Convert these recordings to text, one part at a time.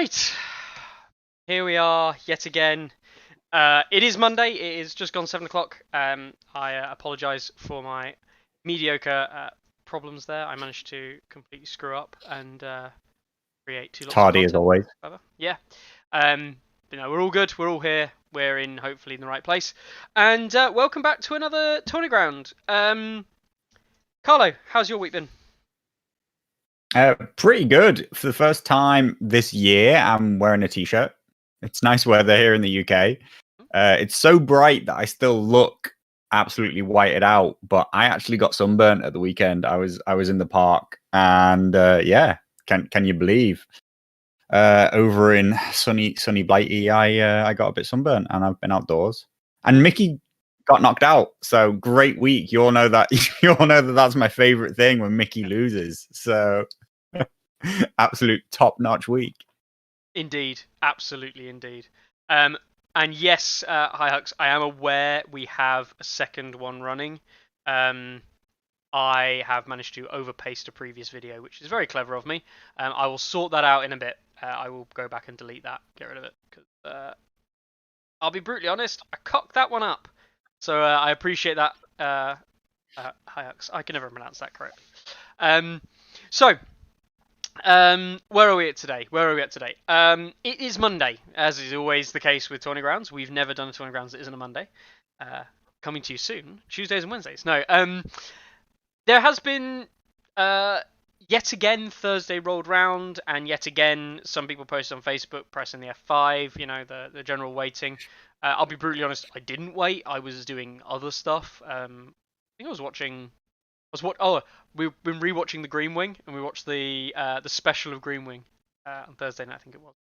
Right, here we are yet again. It is Monday. It is just gone 7 o'clock. I apologise for my mediocre problems there. I managed to completely screw up and create two lots of Tardy content. as always. Yeah. But no, we're all good. We're all here. We're hopefully in the right place. And welcome back to another Tourney Ground. Carlo, how's your week been? Pretty good. For the first time this year, I'm wearing a t-shirt. It's nice weather here in the UK. It's so bright that I still look absolutely whited out, but I actually got sunburnt at the weekend. I was in the park, and yeah, can you believe? Over in sunny Blighty, I got a bit sunburnt, and I've been outdoors. And Mickey got knocked out, so great week. You all know that. You all know that that's my favorite thing when Mickey loses. So absolute top-notch week. Indeed, absolutely, indeed. And yes, hi Hux, I am aware we have a second one running. I have managed to overpaste a previous video, which is very clever of me. I will sort that out in a bit. I will go back and delete that, get rid of it, because I'll be brutally honest, I cocked that one up. So I appreciate that. Hi Hux, I can never pronounce that correctly. Where are we at today? It is Monday, as is always the case with Tourney Grounds. We've never done a Tourney Grounds that isn't a Monday. Coming to you soon, Tuesdays and Wednesdays. No, there has been yet again Thursday rolled round, and yet again some people posted on Facebook pressing the F5. You know, the general waiting. I'll be brutally honest, I didn't wait. I was doing other stuff. I think I was watching. We've been rewatching the Green Wing, and we watched the special of Green Wing on Thursday night. I think it was.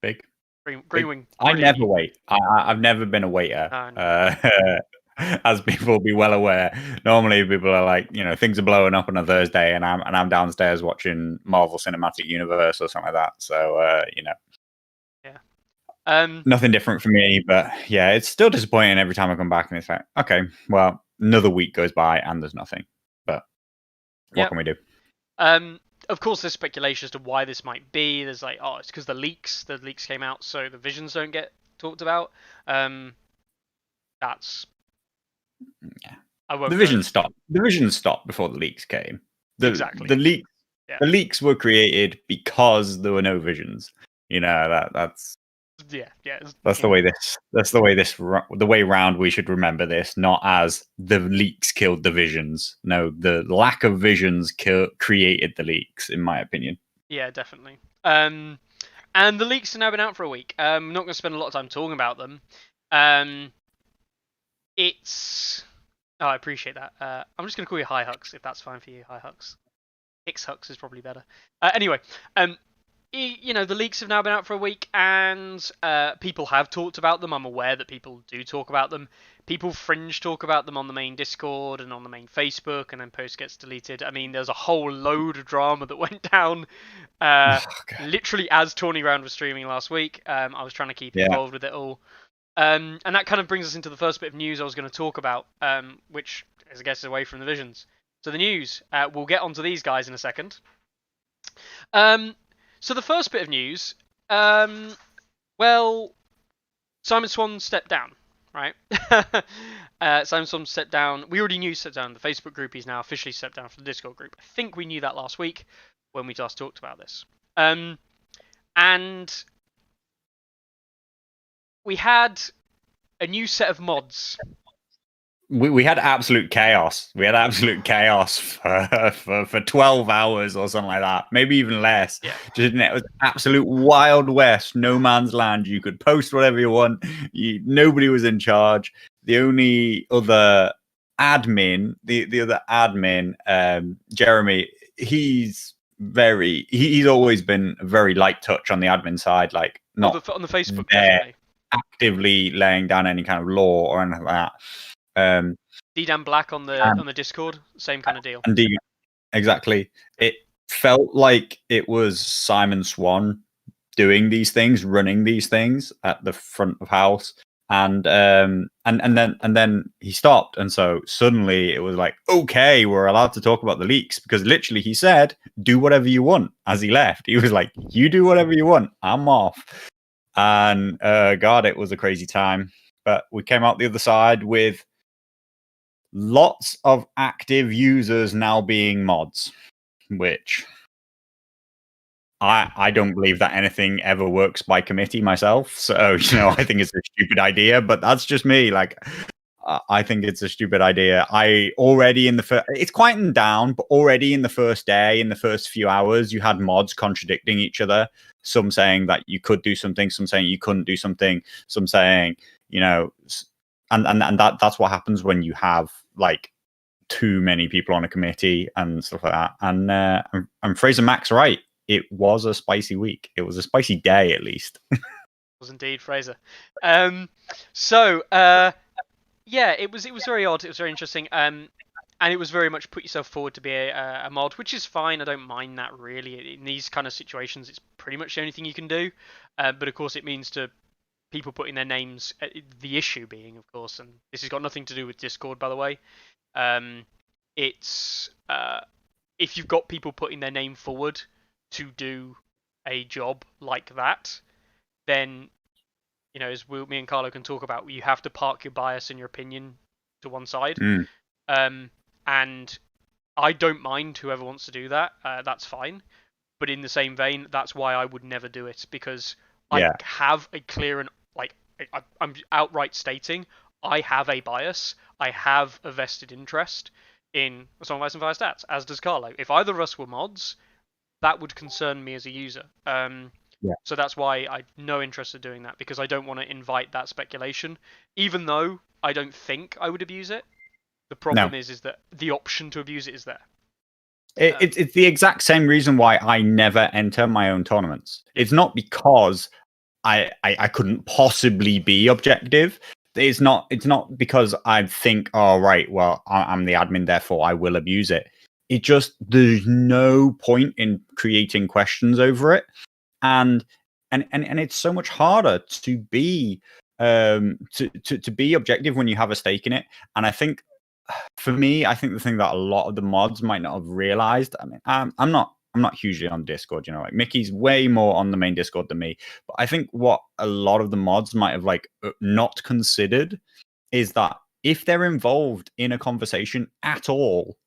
Big. Green Wing. I never wait. I've never been a waiter. No. As people will be well aware, normally people are like, you know, things are blowing up on a Thursday, and I'm downstairs watching Marvel Cinematic Universe or something like that. So you know. Yeah. Nothing different for me, but yeah, it's still disappointing every time I come back, and it's like, okay, well, another week goes by and there's nothing. But what can we do? Of course, there's speculation as to why this might be. There's like, it's because the leaks came out, so the visions don't get talked about. That's the visions stopped. The visions stopped before the leaks came. Exactly. The leaks were created because there were no visions. You know, that's. Yeah. The way round we should remember this, not as the leaks killed the visions. No, the lack of visions created the leaks, in my opinion. Yeah, definitely. And the leaks have now been out for a week. I'm not going to spend a lot of time talking about them. I appreciate that. I'm just going to call you Hi Hux, if that's fine for you. Hi Hux. Hicks Hux is probably better. Anyway, you know, the leaks have now been out for a week, and people have talked about them. I'm aware that people do talk about them. People fringe talk about them on the main Discord and on the main Facebook, and then post gets deleted. I mean, there's a whole load of drama that went down literally as Tourney Ground was streaming last week. I was trying to keep involved with it all. And that kind of brings us into the first bit of news I was going to talk about, which is, I guess, away from the visions. So the news, we'll get onto these guys in a second. So the first bit of news, well, Simon Swan stepped down, right? Simon Swan stepped down. We already knew he stepped down the Facebook group. He's now officially stepped down from the Discord group. I think we knew that last week when we just talked about this. And we had a new set of mods. We had absolute chaos. We had absolute chaos for 12 hours or something like that. Maybe even less. Yeah. It was absolute Wild West, no man's land. You could post whatever you want. Nobody was in charge. The only other admin, Jeremy, he's always been a very light touch on the admin side, like not on the Facebook there, actively laying down any kind of law or anything like that. D-Dan Black on the Discord, same kind of deal. And exactly. It felt like it was Simon Swan doing these things, running these things at the front of house, And then he stopped, and so suddenly it was like, okay, we're allowed to talk about the leaks, because literally he said, do whatever you want. As he left, he was like, you do whatever you want, I'm off. And God, it was a crazy time, but we came out the other side with lots of active users now being mods, which I don't believe that anything ever works by committee myself. So, I think it's a stupid idea, but that's just me. Like, I think it's a stupid idea. It's quieting down, but already in the first day, in the first few hours, you had mods contradicting each other. Some saying that you could do something, some saying you couldn't do something, some saying, and that's what happens when you have like too many people on a committee and stuff like that. And Fraser Mack's right. It was a spicy week. It was a spicy day, at least. Was indeed Fraser. Yeah, it was very odd. It was very interesting. And it was very much put yourself forward to be a mod, which is fine. I don't mind that really. In these kind of situations, it's pretty much the only thing you can do. But of course, it means to people putting their names. The issue being, of course, and this has got nothing to do with Discord, by the way. It's if you've got people putting their name forward to do a job like that, then as me and Carlo can talk about, you have to park your bias and your opinion to one side. And I don't mind whoever wants to do that. That's fine. But in the same vein, that's why I would never do it, because I have a clear and I'm outright stating I have a bias. I have a vested interest in Song of Ice and Fire stats, as does Carlo. If either of us were mods, that would concern me as a user. So that's why I no interest in doing that, because I don't want to invite that speculation, even though I don't think I would abuse it. The problem is that the option to abuse it is there. It's the exact same reason why I never enter my own tournaments. It's not because I couldn't possibly be objective. It's not because I think, oh right, well I'm the admin, therefore I will abuse it. It just, there's no point in creating questions over it, and it's so much harder to be to be objective when you have a stake in it. And I think, for me, I think the thing that a lot of the mods might not have realized. I mean, I'm not hugely on Discord, like Mickey's way more on the main Discord than me. But I think what a lot of the mods might have not considered is that if they're involved in a conversation at all,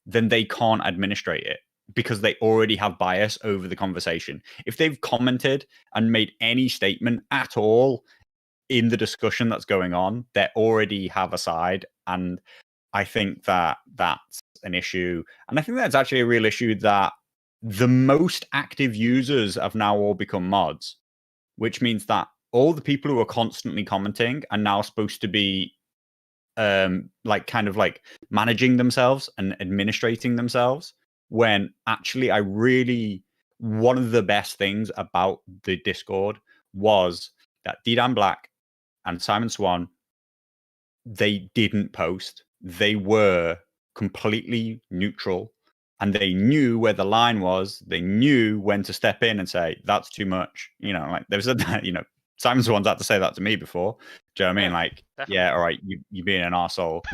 then they can't administrate it, because they already have bias over the conversation. If they've commented and made any statement at all in the discussion that's going on, they already have a side. And I think that that's an issue. And I think that's actually a real issue, that the most active users have now all become mods, which means that all the people who are constantly commenting are now supposed to be kind of managing themselves and administrating themselves, when actually one of the best things about the Discord was that D-Dan Black and Simon Swan, they didn't post. They were completely neutral, and they knew where the line was. They knew when to step in and say, that's too much. They've said that, Simon Swan's had to say that to me before. Do you know what I mean? Definitely. Yeah, all right, you being an arsehole,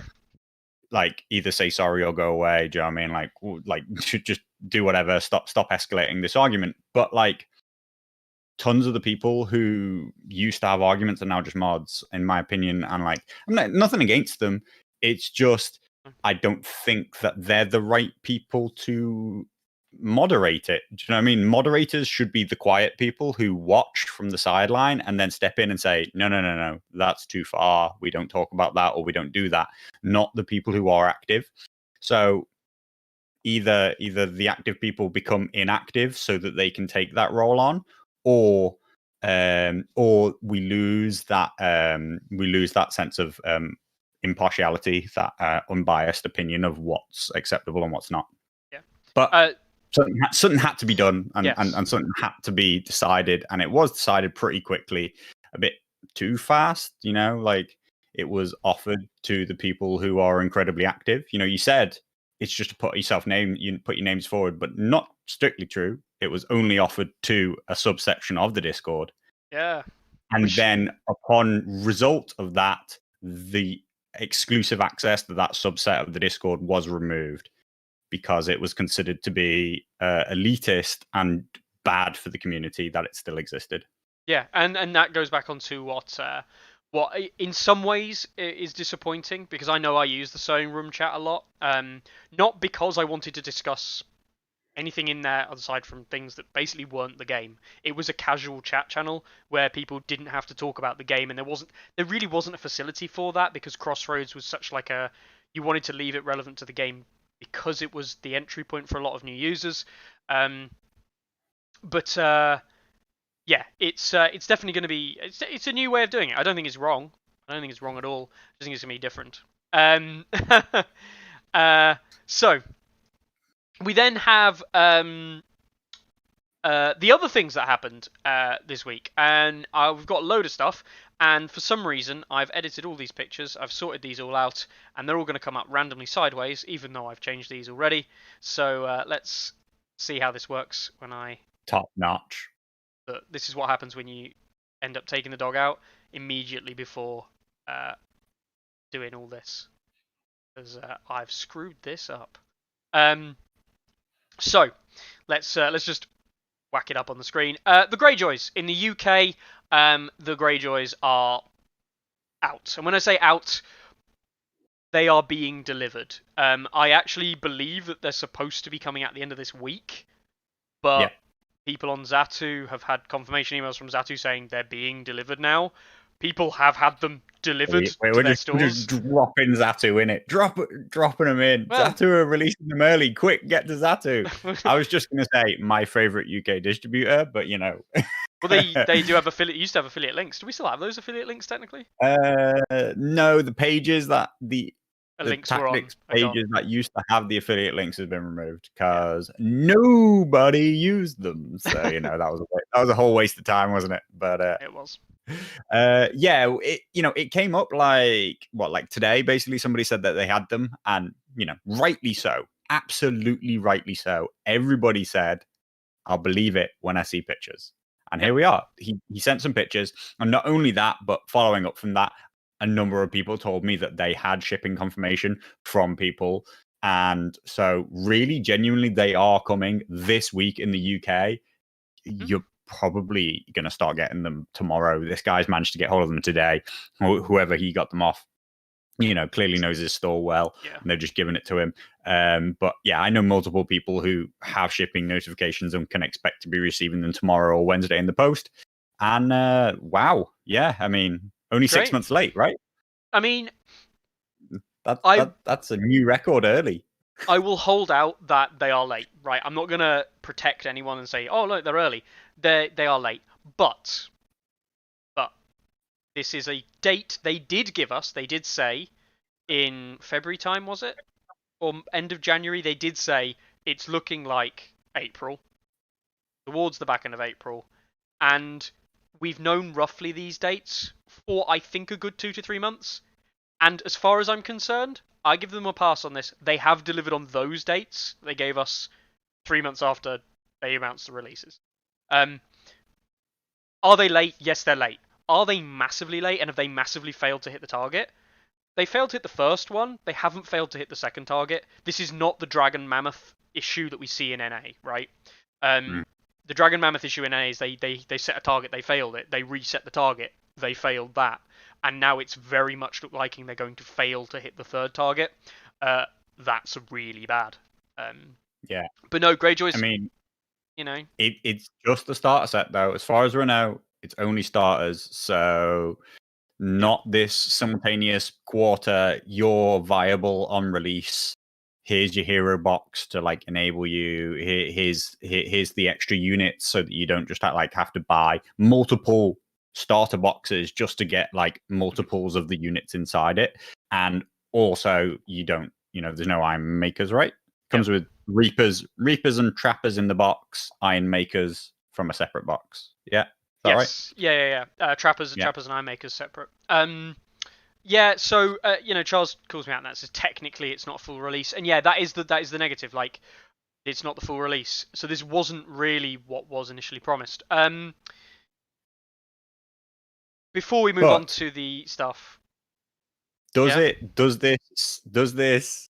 either say sorry or go away. Do you know what I mean? Just do whatever, stop escalating this argument. But tons of the people who used to have arguments are now just mods, in my opinion. And nothing against them. It's just, I don't think that they're the right people to moderate it. Do you know what I mean? Moderators should be the quiet people who watch from the sideline and then step in and say, no, that's too far. We don't talk about that, or we don't do that. Not the people who are active. So either the active people become inactive so that they can take that role on, or we lose that sense of impartiality, that unbiased opinion of what's acceptable and what's not. Yeah. But something had to be done, and, yes. and something had to be decided, and it was decided pretty quickly, a bit too fast. It was offered to the people who are incredibly active. You said it's just to put your names forward, but not strictly true. It was only offered to a subsection of the Discord. Yeah. And then upon result of that, the exclusive access to that subset of the Discord was removed because it was considered to be elitist and bad for the community that it still existed. Yeah, and that goes back onto what in some ways is disappointing, because I know I use the sewing room chat a lot. Not because I wanted to discuss anything in there aside from things that basically weren't the game. It was a casual chat channel where people didn't have to talk about the game, and there really wasn't a facility for that, because Crossroads was such like a, you wanted to leave it relevant to the game because it was the entry point for a lot of new users. But yeah, it's definitely going to be, it's a new way of doing it. I don't think it's wrong. I don't think it's wrong at all. I just think it's going to be different. So we then have the other things that happened this week, and we've got a load of stuff. And for some reason, I've edited all these pictures. I've sorted these all out, and they're all going to come up randomly sideways, even though I've changed these already. So let's see how this works when I. Top notch. This is what happens when you end up taking the dog out immediately before doing all this, because I've screwed this up. So let's just whack it up on the screen. The Greyjoys in the UK. The Greyjoys are out, and when I say out, they are being delivered. I actually believe that they're supposed to be coming at the end of this week, but people on Zatu have had confirmation emails from Zatu saying they're being delivered now. People have had them delivered to their stores. We're just dropping Zatu in it. Dropping them in. Well, Zatu are releasing them early. Quick, get to Zatu. I was just going to say my favorite UK distributor, but you know. Well, they do have affiliate. Used to have affiliate links. Do we still have those affiliate links technically? No, the pages that the links tactics pages that used to have the affiliate links has been removed because nobody used them. So you know that was a whole waste of time, wasn't it? But it was. It came up like today. Basically, somebody said that they had them, and rightly so, absolutely rightly so. Everybody said, "I'll believe it when I see pictures." And here we are. He sent some pictures, and not only that, but following up from that, a number of people told me that they had shipping confirmation from people, and so really, genuinely, they are coming this week in the UK. You're probably going to start getting them tomorrow. This guy's managed to get hold of them today. Whoever he got them off, clearly knows his store well, and they're just giving it to him. But yeah, I know multiple people who have shipping notifications and can expect to be receiving them tomorrow or Wednesday in the post. And wow, yeah, I mean, only 6 months late, right? I mean, that's a new record early. I will hold out that they are late, right? I'm not gonna protect anyone and say, "Oh, look, they're early." They are late, but this is a date they did give us. They did say in February time, was it, or end of January? They did say it's looking like April, towards the back end of April, and we've known roughly these dates for I think a good 2 to 3 months. And as far as I'm concerned, I give them a pass on this. They have delivered on those dates. They gave us 3 months after they announced the releases. Are they late? Yes, they're late. Are they massively late, and have they massively failed to hit the target? They failed to hit the first one. They haven't failed to hit the second target. This is not the Dragon Mammoth issue that we see in NA, right? The Dragon Mammoth issue in NA is they set a target, they failed it. They reset the target, they failed that. And now it's very much liking they're going to fail to hit the third target. That's really bad. Yeah. But no, Greyjoy's... I mean, it's just the starter set, though. As far as we know, it's only starters. So not this simultaneous quarter, you're viable on release. Here's your hero box to enable you. Here's the extra units so that you don't just have to buy multiple starter boxes just to get multiples of the units inside it. And also you don't, there's no iron makers, right? Comes with reapers and trappers in the box, iron makers from a separate box. Yeah. Is that right? Yeah. Trappers and iron makers separate. Yeah, so Charles calls me out on that. Says technically it's not a full release, and yeah, that is the negative. It's not the full release, so this wasn't really what was initially promised. before we move on But to the stuff, does yeah, it? Does this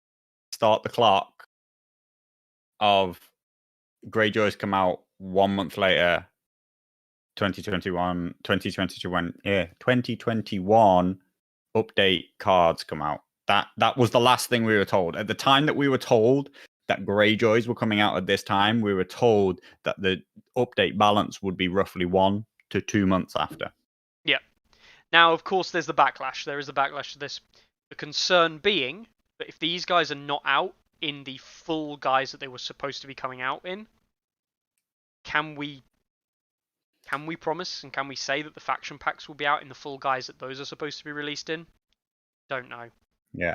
start the clock of Greyjoys come out 1 month later, 2021, 2021, yeah, 2021 update cards come out. That was the last thing we were told. At the time that we were told that Greyjoys were coming out at this time, we were told that the update balance would be roughly 1 to 2 months after. yeah. Now, of course, there's the backlash. There is the backlash to this. The concern being that if these guys are not out in the full guise that they were supposed to be coming out in, can we promise and can we say that the faction packs will be out in the full guise that those are supposed to be released in? Don't know. Yeah.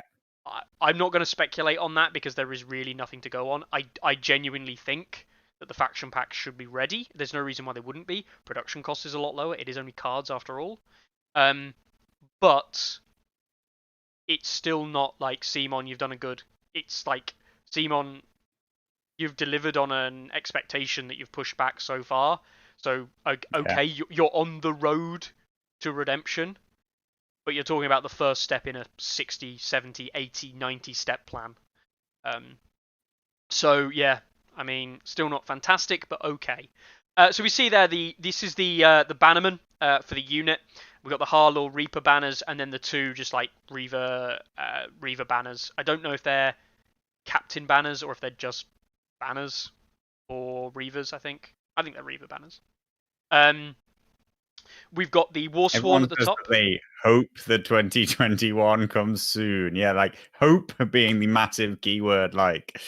I'm not going to speculate on that because there is really nothing to go on. I genuinely think that the faction packs should be ready. There's no reason why they wouldn't be. Production cost is a lot lower. It is only cards after all. But it's still not like Simon, you've done a good. It's like Simon, you've delivered on an expectation that you've pushed back so far. So okay, you're on the road to redemption, but you're talking about the first step in a 60, 70, 80, 90 step plan. So yeah, I mean, still not fantastic, but okay. So we see there this is the bannerman for the unit. We've got the Harlaw Reaper banners, and then the two just like Reaver banners. I don't know if they're captain banners or if they're just banners or Reavers. I think they're Reaver banners. We've got the War Sworn Everyone at the says top. that they hope that 2021 comes soon. Yeah, like hope being the massive keyword. Like,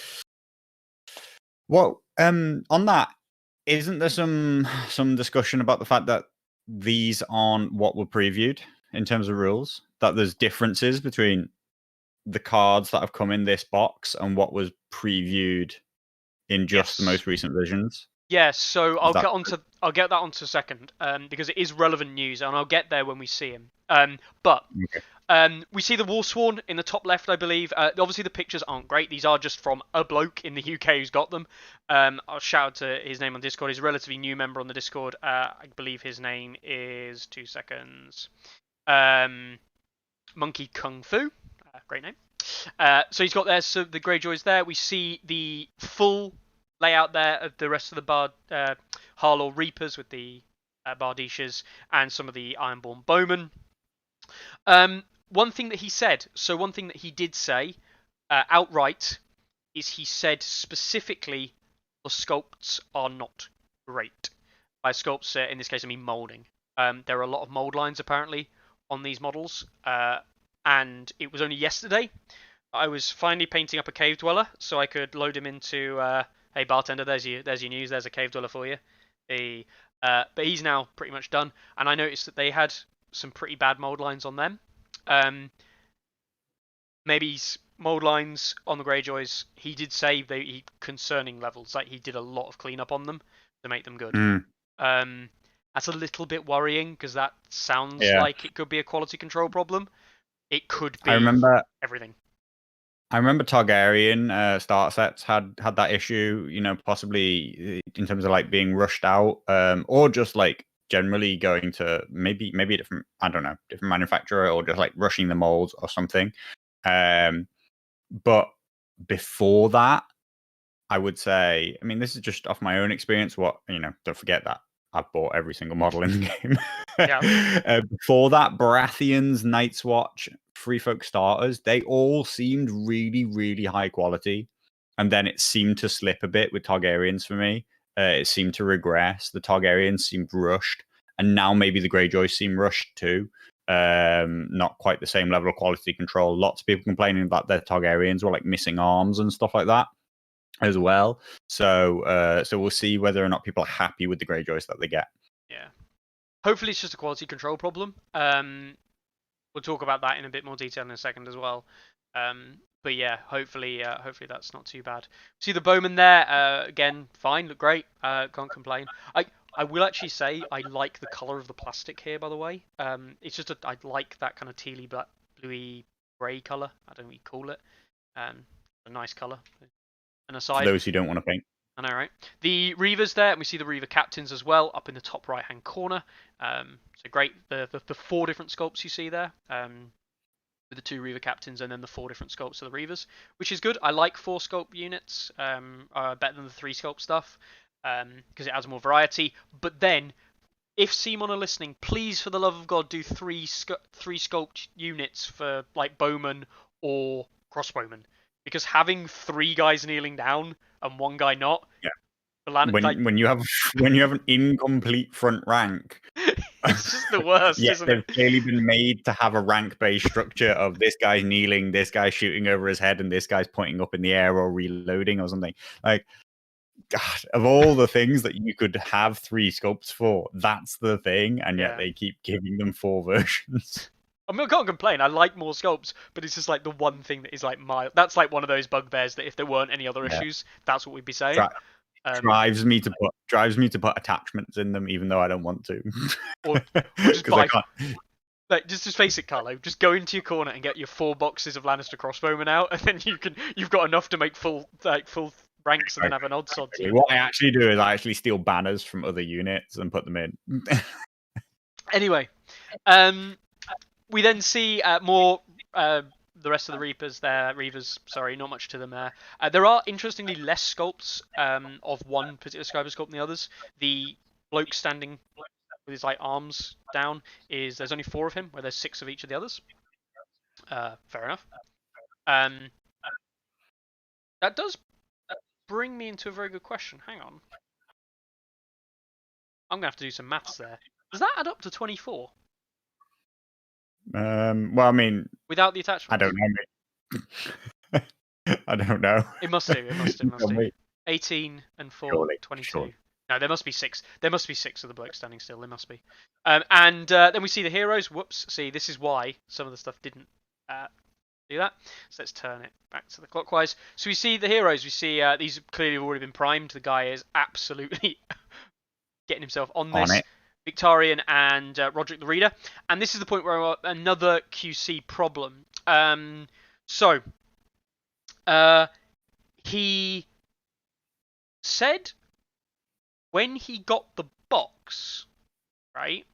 well, on that, isn't there some discussion about the fact that these aren't what were previewed in terms of rules? That there's differences between the cards that have come in this box and what was previewed in just the Yes. most recent versions. Yes, so Is I'll that get that onto a second, because it is relevant news, and I'll get there when we see him. But okay? we see the Warsworn in the top left, I believe. Obviously, the pictures aren't great. These are just from a bloke in the UK who's got them. I'll shout out to his name on Discord. He's a relatively new member on the Discord. I believe his name is 2 seconds. Monkey Kung Fu. Great name. So he's got there. So the Greyjoy's there. We see the full layout there of the rest of the Harlaw Reapers with the Bardishas and some of the Ironborn Bowmen. One thing that he did say outright is he said specifically the sculpts are not great. By sculpts, in this case, I mean molding. There are a lot of mold lines apparently on these models, and it was only yesterday I was finally painting up a cave dweller so I could load him into. Hey bartender, there's your news. There's a cave dweller for you. But he's now pretty much done, and I noticed that they had some pretty bad mold lines on them. Maybe mold lines on the Greyjoys. He did say he concerning levels. Like he did a lot of cleanup on them to make them good. That's a little bit worrying because that sounds like it could be a quality control problem. It could be everything. I remember Targaryen starter sets had that issue, you know, possibly in terms of like being rushed out, or just like generally going to maybe a different, I don't know, different manufacturer, or just like rushing the molds or something. But before that, I would say, I mean, this is just off my own experience. What, you know, don't forget that I've bought every single model in the game. Yeah. Before that, Baratheons, Night's Watch, Free Folk starters, they all seemed really, really high quality. And then it seemed to slip a bit with Targaryens for me. It seemed to regress. The Targaryens seemed rushed. And now maybe the Greyjoys seem rushed too. Not quite the same level of quality control. Lots of people complaining that their Targaryens were like missing arms and stuff like that as well. So we'll see whether or not people are happy with the Greyjoys that they get. Yeah. Hopefully it's just a quality control problem. We'll talk about that in a bit more detail in a second as well. But yeah, hopefully that's not too bad. See the Bowman there, again, fine, look great. Can't complain. I will actually say I like the color of the plastic here, by the way. It's just I like that kind of tealy black, bluey grey color. I don't know what you call it. A nice color. And aside, For those who don't want to paint. I know, right? The Reavers there, and we see the Reaver captains as well up in the top right-hand corner. So great, the 4 different sculpts you see there, with the 2 Reaver captains and then the 4 different sculpts of the Reavers, which is good. I like 4 sculpt units, better than the 3 sculpt stuff, because it adds more variety. But then, if Simon are listening, please, for the love of God, do 3 sculpt units for like bowmen or crossbowmen, because having 3 guys kneeling down and 1 guy not, Yeah. like, When you have when you have an incomplete front rank, it's just the worst, yeah, isn't they've it? clearly been made to have a rank-based structure of this guy's kneeling, this guy's shooting over his head, and this guy's pointing up in the air or reloading or something. Like, God, of all the things that you could have 3 sculpts for, that's the thing, and yet Yeah. they keep giving them 4 versions. I mean, I can't complain. I like more sculpts, but it's just like the one thing that is like that's like one of those bugbears that if there weren't any other Yeah. issues, that's what we'd be saying. Drives me to put attachments in them, even though I don't want to. Or just 'Cause I buy. can't. Like, just face it, Carlo. Just go into your corner and get your 4 boxes of Lannister crossbowmen out, and then you've got enough to make full ranks, and then have an odd sod team. What I actually do is I actually steal banners from other units and put them in. Anyway, we then see more the rest of the Reavers. Sorry, not much to them there. There are interestingly less sculpts of one particular scriber sculpt than the others. The bloke standing with his like arms down there's only 4 of him, where there's 6 of each of the others. Fair enough. That does bring me into a very good question. Hang on. I'm gonna have to do some maths there. Does that add up to 24? Well, I mean, Without the attachments? I don't know. I don't know. It must do. It must do. 18 and 4, Surely, 22. surely. No, there must be 6. There must be 6 of the blokes standing still. There must be. And then we see the heroes. Whoops. See, this is why some of the stuff didn't do that. So let's turn it back to the clockwise. So we see the heroes. We see these clearly have already been primed. The guy is absolutely getting himself on this. it. Victarion and Roderick the Reader. And this is the point where another QC problem. He said when he got the box, right?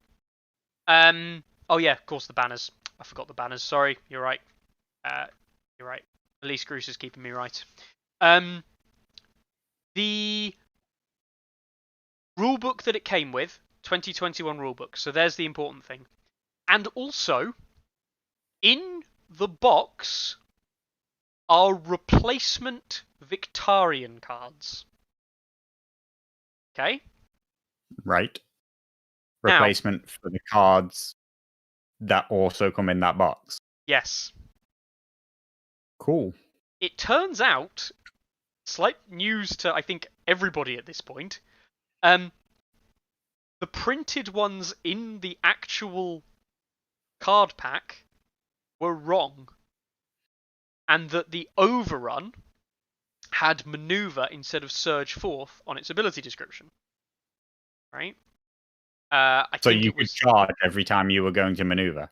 Oh yeah, of course the banners. I forgot the banners. Sorry, you're right. You're right. Elise Groose is keeping me right. The rulebook that it came with, 2021 rulebook. So there's the important thing. And also, in the box are replacement Victarion cards. Okay? Right. Now, Replacement for the cards that also come in that box. yes. Cool. It turns out, slight news to I think everybody at this point, the printed ones in the actual card pack were wrong, and that the overrun had maneuver instead of surge forth on its ability description. Right? I So think you it could was. charge every time you were going to maneuver.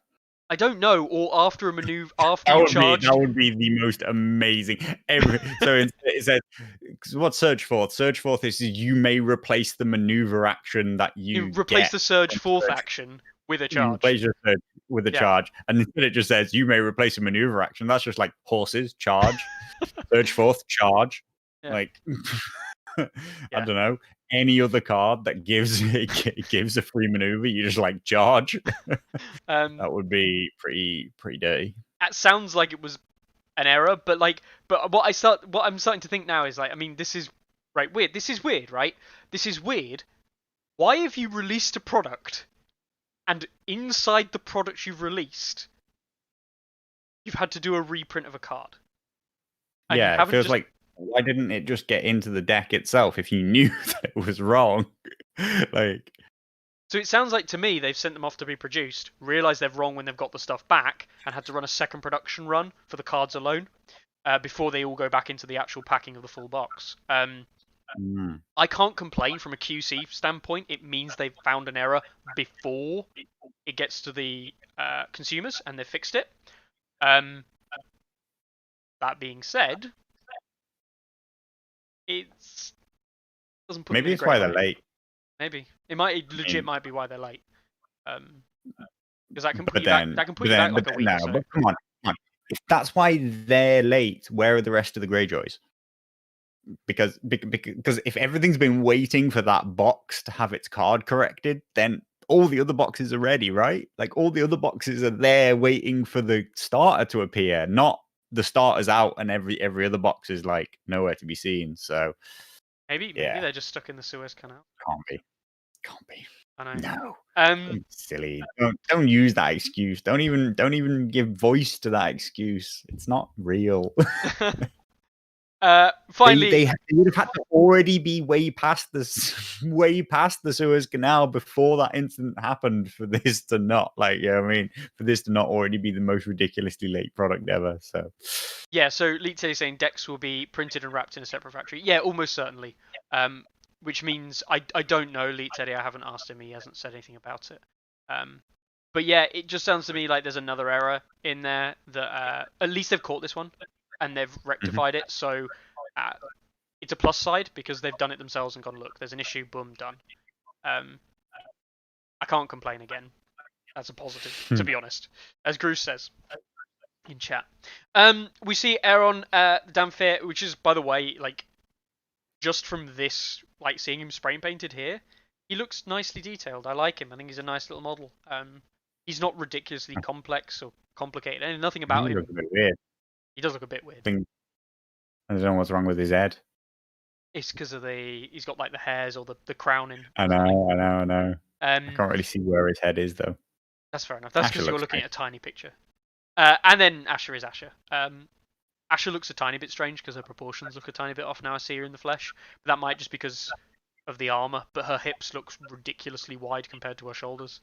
I don't know, or after a maneuver, after That you would charge. that would be the most amazing. So it said, what's Surge Forth? Surge Forth is you may replace the maneuver action that You you replace get the surge from forth Surge. action with a You charge. replace your surge with a Yeah. charge, and instead it just says you may replace a maneuver action. That's just like horses charge, Surge Forth charge. Yeah. Like I Yeah. don't know, any other card that gives it gives a free maneuver, you just like charge. That would be pretty dirty. It sounds like it was an error, but what I'm starting to think now is like, I mean, this is weird. This is weird, right? This is weird. Why have you released a product, and inside the product you've released, you've had to do a reprint of a card? And Yeah, it feels like, why didn't it just get into the deck itself if you knew that it was wrong? Like, so it sounds like to me they've sent them off to be produced, realised they're wrong when they've got the stuff back, and had to run a second production run for the cards alone before they all go back into the actual packing of the full box. I can't complain from a QC standpoint. It means they've found an error before it gets to the consumers and they've fixed it. That being said, it's Doesn't put them Maybe in a it's why great they're light. late. Maybe it I legit mean, might be why they're late. Because that can put but you back. then, That can put you back like a week no. or so. But come on, come on. If that's why they're late, where are the rest of the Greyjoys? Because if everything's been waiting for that box to have its card corrected, then all the other boxes are ready, right? Like all the other boxes are there waiting for the starter to appear, not the starter's out and every other box is like nowhere to be seen. So Maybe yeah, they're just stuck in the Suez Canal. can't be. I know. No. Um, Silly. Don't use that excuse. Don't even give voice to that excuse. It's not real. finally, They would have had to already be way past this, way past the Suez Canal before that incident happened for this to not, like, I mean, for this to not already be the most ridiculously late product ever. So, yeah. So Leet is saying decks will be printed and wrapped in a separate factory. Yeah, almost certainly. Which means I don't know Leet Teddy. I haven't asked him. He hasn't said anything about it. But yeah, it just sounds to me like there's another error in there that at least they've caught this one and they've rectified it. So uh, it's a plus side because they've done it themselves and gone, look, there's an issue, boom, done. I can't complain again. That's a positive, to be honest, as Bruce says in chat. We see Aaron Damfair, which is, by the way, like just from this, like seeing him spray painted here, he looks nicely detailed. I like him. I think he's a nice little model. He's not ridiculously complex or complicated. And nothing about he him. looks a bit weird. He does look a bit weird. I don't know what's wrong with his head. It's because of he's got like the hairs or the crowning. I know. I Um, can't really see where his head is though. that's fair enough. That's Asher because you're looks looking nice. at a tiny picture. And then Asher is Asher. Asher looks a tiny bit strange because her proportions look a tiny bit off now I see her in the flesh. But that might just because of the armor. But her hips look ridiculously wide compared to her shoulders.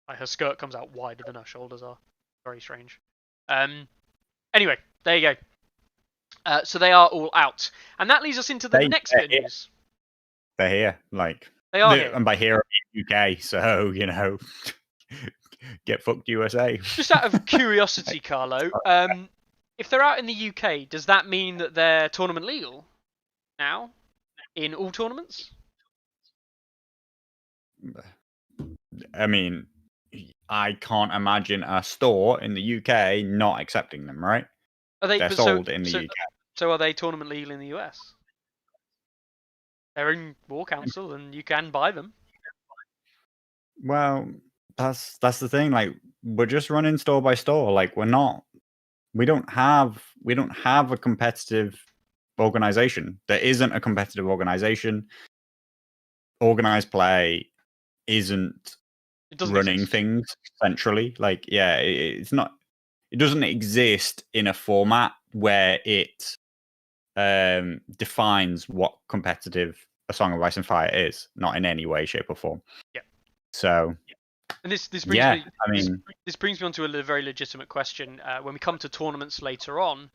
Like her skirt comes out wider than her shoulders are. Very strange. Anyway, there you go. So they are all out, and that leads us into the next bit of news. They're here, like They are here. And by here I mean UK. So get fucked USA. Just out of curiosity, Carlo, if they're out in the UK, does that mean that they're tournament legal now in all tournaments? I mean, I can't imagine a store in the UK not accepting them, right? Are they? They're sold in the UK. So are they tournament legal in the US? They're in War Council, and you can buy them. Well, that's the thing. Like, we're just running store by store. Like, we don't have a competitive organization. There isn't a competitive organization. Organized play isn't running things centrally. Like, yeah, it's not. It doesn't exist in a format where it defines what competitive A Song of Ice and Fire is. Not in any way, shape, or form. Yeah. So. And this brings me. This brings me on to a very legitimate question. When we come to tournaments later on,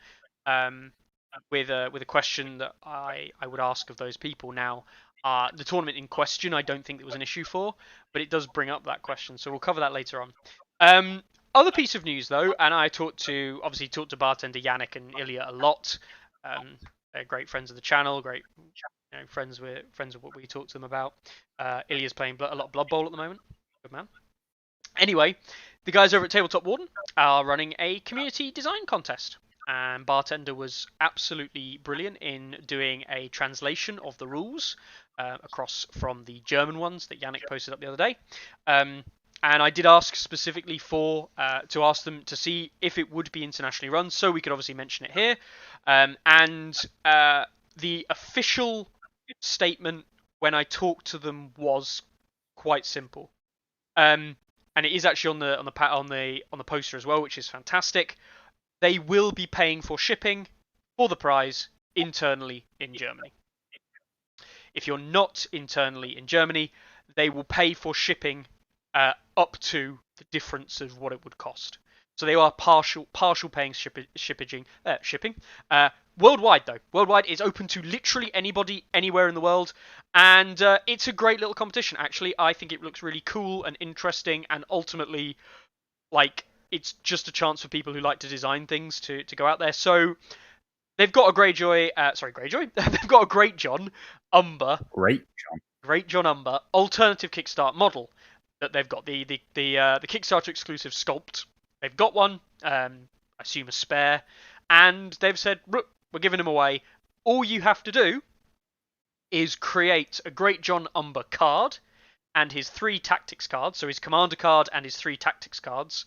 with a question that I would ask of those people now. The tournament in question, I don't think there was an issue for, but it does bring up that question, so we'll cover that later on. Other piece of news though, and I talked to bartender Yannick and Ilya a lot. They're great friends of the channel, great friends with what we talk to them about. Ilya's playing a lot of Blood Bowl at the moment. Good man. Anyway, the guys over at Tabletop Warden are running a community design contest. And Bartender was absolutely brilliant in doing a translation of the rules across from the German ones that Yannick posted up the other day. And I did ask specifically to ask them to see if it would be internationally run, so we could obviously mention it here. And the official statement when I talked to them was quite simple. And it is actually on the poster as well, which is fantastic. They will be paying for shipping for the prize internally in Germany. If you're not internally in Germany, they will pay for shipping up to the difference of what it would cost. So they are partial paying shipping. Worldwide though, worldwide is open to literally anybody anywhere in the world, and it's a great little competition. Actually, I think it looks really cool and interesting, and ultimately, like, it's just a chance for people who like to design things to go out there. So they've got a Greyjoy. They've got a Great John Umber, Great, John. Great John Umber alternative kickstart model that they've got the Kickstarter exclusive sculpt. They've got one, I assume a spare, and they've said, "Look, we're giving them away. All you have to do is create a Great John Umber card and his 3 tactics cards, so his commander card and his 3 tactics cards,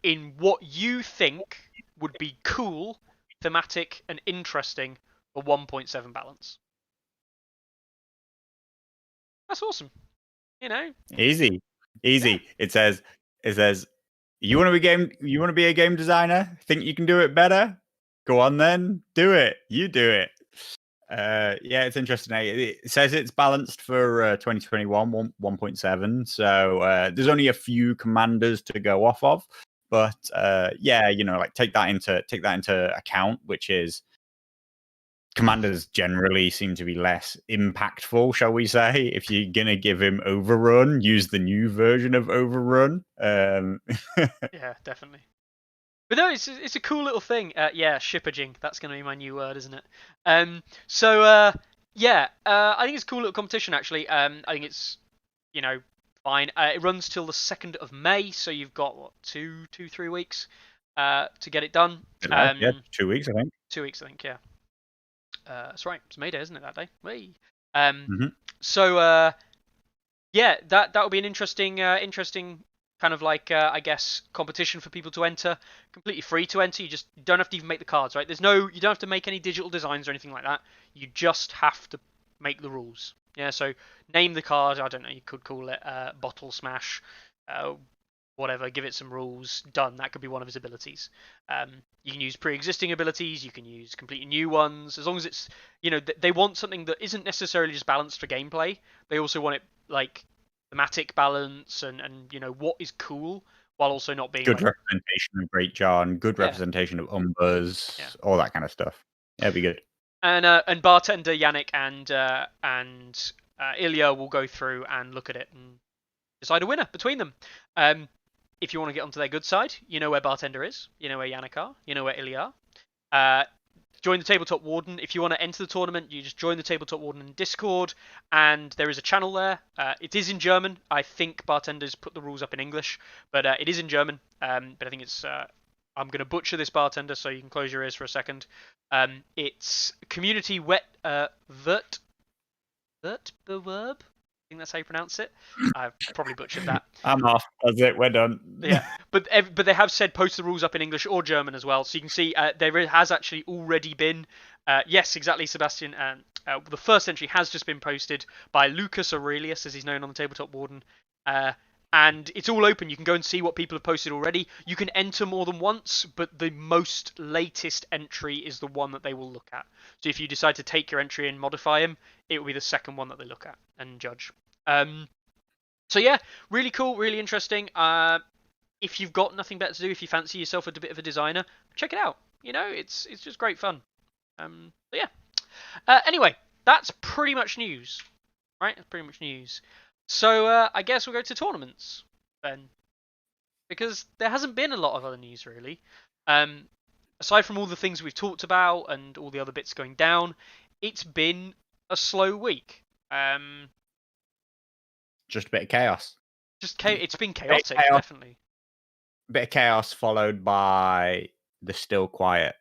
in what you think would be cool, thematic, and interesting for 1.7 balance." That's awesome. You know? Easy, Yeah. easy. It says, you want to be a game designer? Think you can do it better? Go on then, do it. You do it. Yeah, it's interesting. It says it's balanced for 2021 1.7, so there's only a few commanders to go off of, but yeah, like take that into account, which is commanders generally seem to be less impactful, shall we say. If you're gonna give him Overrun, use the new version of Overrun. Yeah, definitely. But no, it's a cool little thing. Yeah, shipperging. That's going to be my new word, isn't it? Yeah, I think it's a cool little competition actually. I think it's fine. It runs till the 2nd of May, so you've got what 3 weeks to get it done. Yeah, 2 weeks, I think. 2 weeks, I think. Yeah. That's right. It's May Day, isn't it? That day. Whee. Um. Mm-hmm. So yeah, that will be an interesting kind of like I guess competition for people to enter. Completely free to enter. You just don't have to even make the cards, right? You don't have to make any digital designs or anything like that. You just have to make the rules. Yeah. So name the card. I don't know. You could call it Bottle Smash. Whatever. Give it some rules. Done. That could be one of his abilities. You can use pre-existing abilities. You can use completely new ones. As long as it's they want something that isn't necessarily just balanced for gameplay. They also want it like thematic balance and what is cool while also not being Good like representation of Great John, good yeah representation of Umbers, yeah all that kind of stuff. Yeah, it'd be good. and bartender Yannick and Ilya will go through and look at it and decide a winner between them. If you want to get onto their good side, you know where bartender is, you know where Yannick are, you know where Ilya are. Join the Tabletop Warden. If you want to enter the tournament, you just join the Tabletop Warden in Discord, and there is a channel there. It is in German. I think bartenders put the rules up in English, but it is in German. But I think it's. I'm going to butcher this bartender, so you can close your ears for a second. It's community wet vert verb. I think that's how you pronounce it. I've probably butchered that. I'm off. That's it. We're done. Yeah, but they have said post the rules up in English or German as well, so you can see there has actually already been. Yes, exactly, Sebastian. The first entry has just been posted by Lucas Aurelius, as he's known on the Tabletop Warden, and it's all open. You can go and see what people have posted already. You can enter more than once, but the most latest entry is the one that they will look at. So if you decide to take your entry and modify him, it will be the second one that they look at and judge. So yeah, really cool, really interesting. If you've got nothing better to do, if you fancy yourself a bit of a designer, check it out. It's just great fun. So yeah. Anyway, that's pretty much news, right? That's pretty much news. So I guess we'll go to tournaments then, because there hasn't been a lot of other news really. Aside from all the things we've talked about and all the other bits going down, it's been a slow week. Just a bit of chaos. It's been chaotic, chaos. definitely. A bit of chaos followed by the still quiet.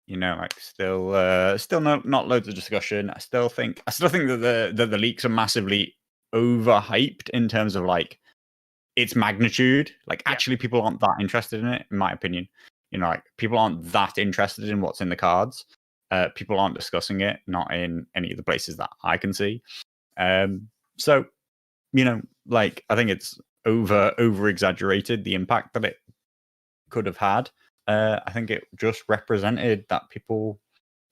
Still not loads of discussion. I still think that the leaks are massively overhyped in terms of like its magnitude. Like actually, people aren't that interested in it, in my opinion. People aren't that interested in what's in the cards. People aren't discussing it, not in any of the places that I can see. So I think it's over exaggerated the impact that it could have had. I think it just represented that people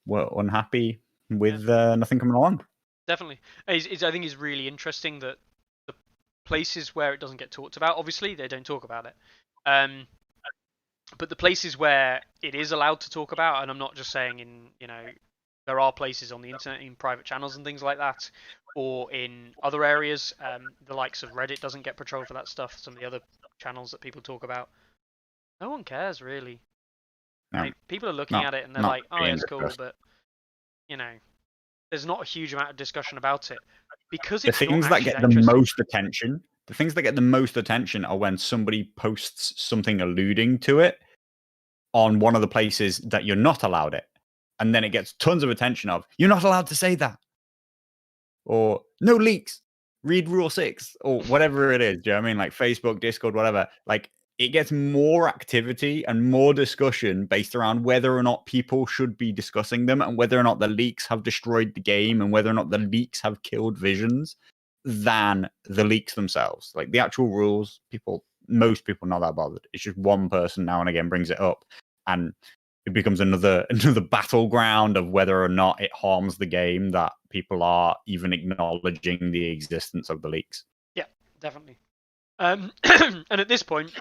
were unhappy with nothing coming along. Definitely. I think it's really interesting that the places where it doesn't get talked about, obviously, they don't talk about it. But the places where it is allowed to talk about, and I'm not just saying there are places on the internet in private channels and things like that, or in other areas, the likes of Reddit doesn't get patrolled for that stuff. Some of the other channels that people talk about, no one cares really. No, people are looking at it and they're like, "Oh, yeah, it's cool," but there's not a huge amount of discussion about it because The it's not things that actually get that the interesting. most attention, the things that get the most attention are when somebody posts something alluding to it on one of the places that you're not allowed it. And then it gets tons of attention of, you're not allowed to say that. Or no leaks, read rule 6, or whatever it is. Do you know what I mean? Like Facebook, Discord, whatever. Like it gets more activity and more discussion based around whether or not people should be discussing them and whether or not the leaks have destroyed the game and whether or not the leaks have killed visions than the leaks themselves. Like the actual rules, most people not that bothered. It's just one person now and again brings it up, and it becomes another battleground of whether or not it harms the game that people are even acknowledging the existence of the leaks. Yeah, definitely. And at this point,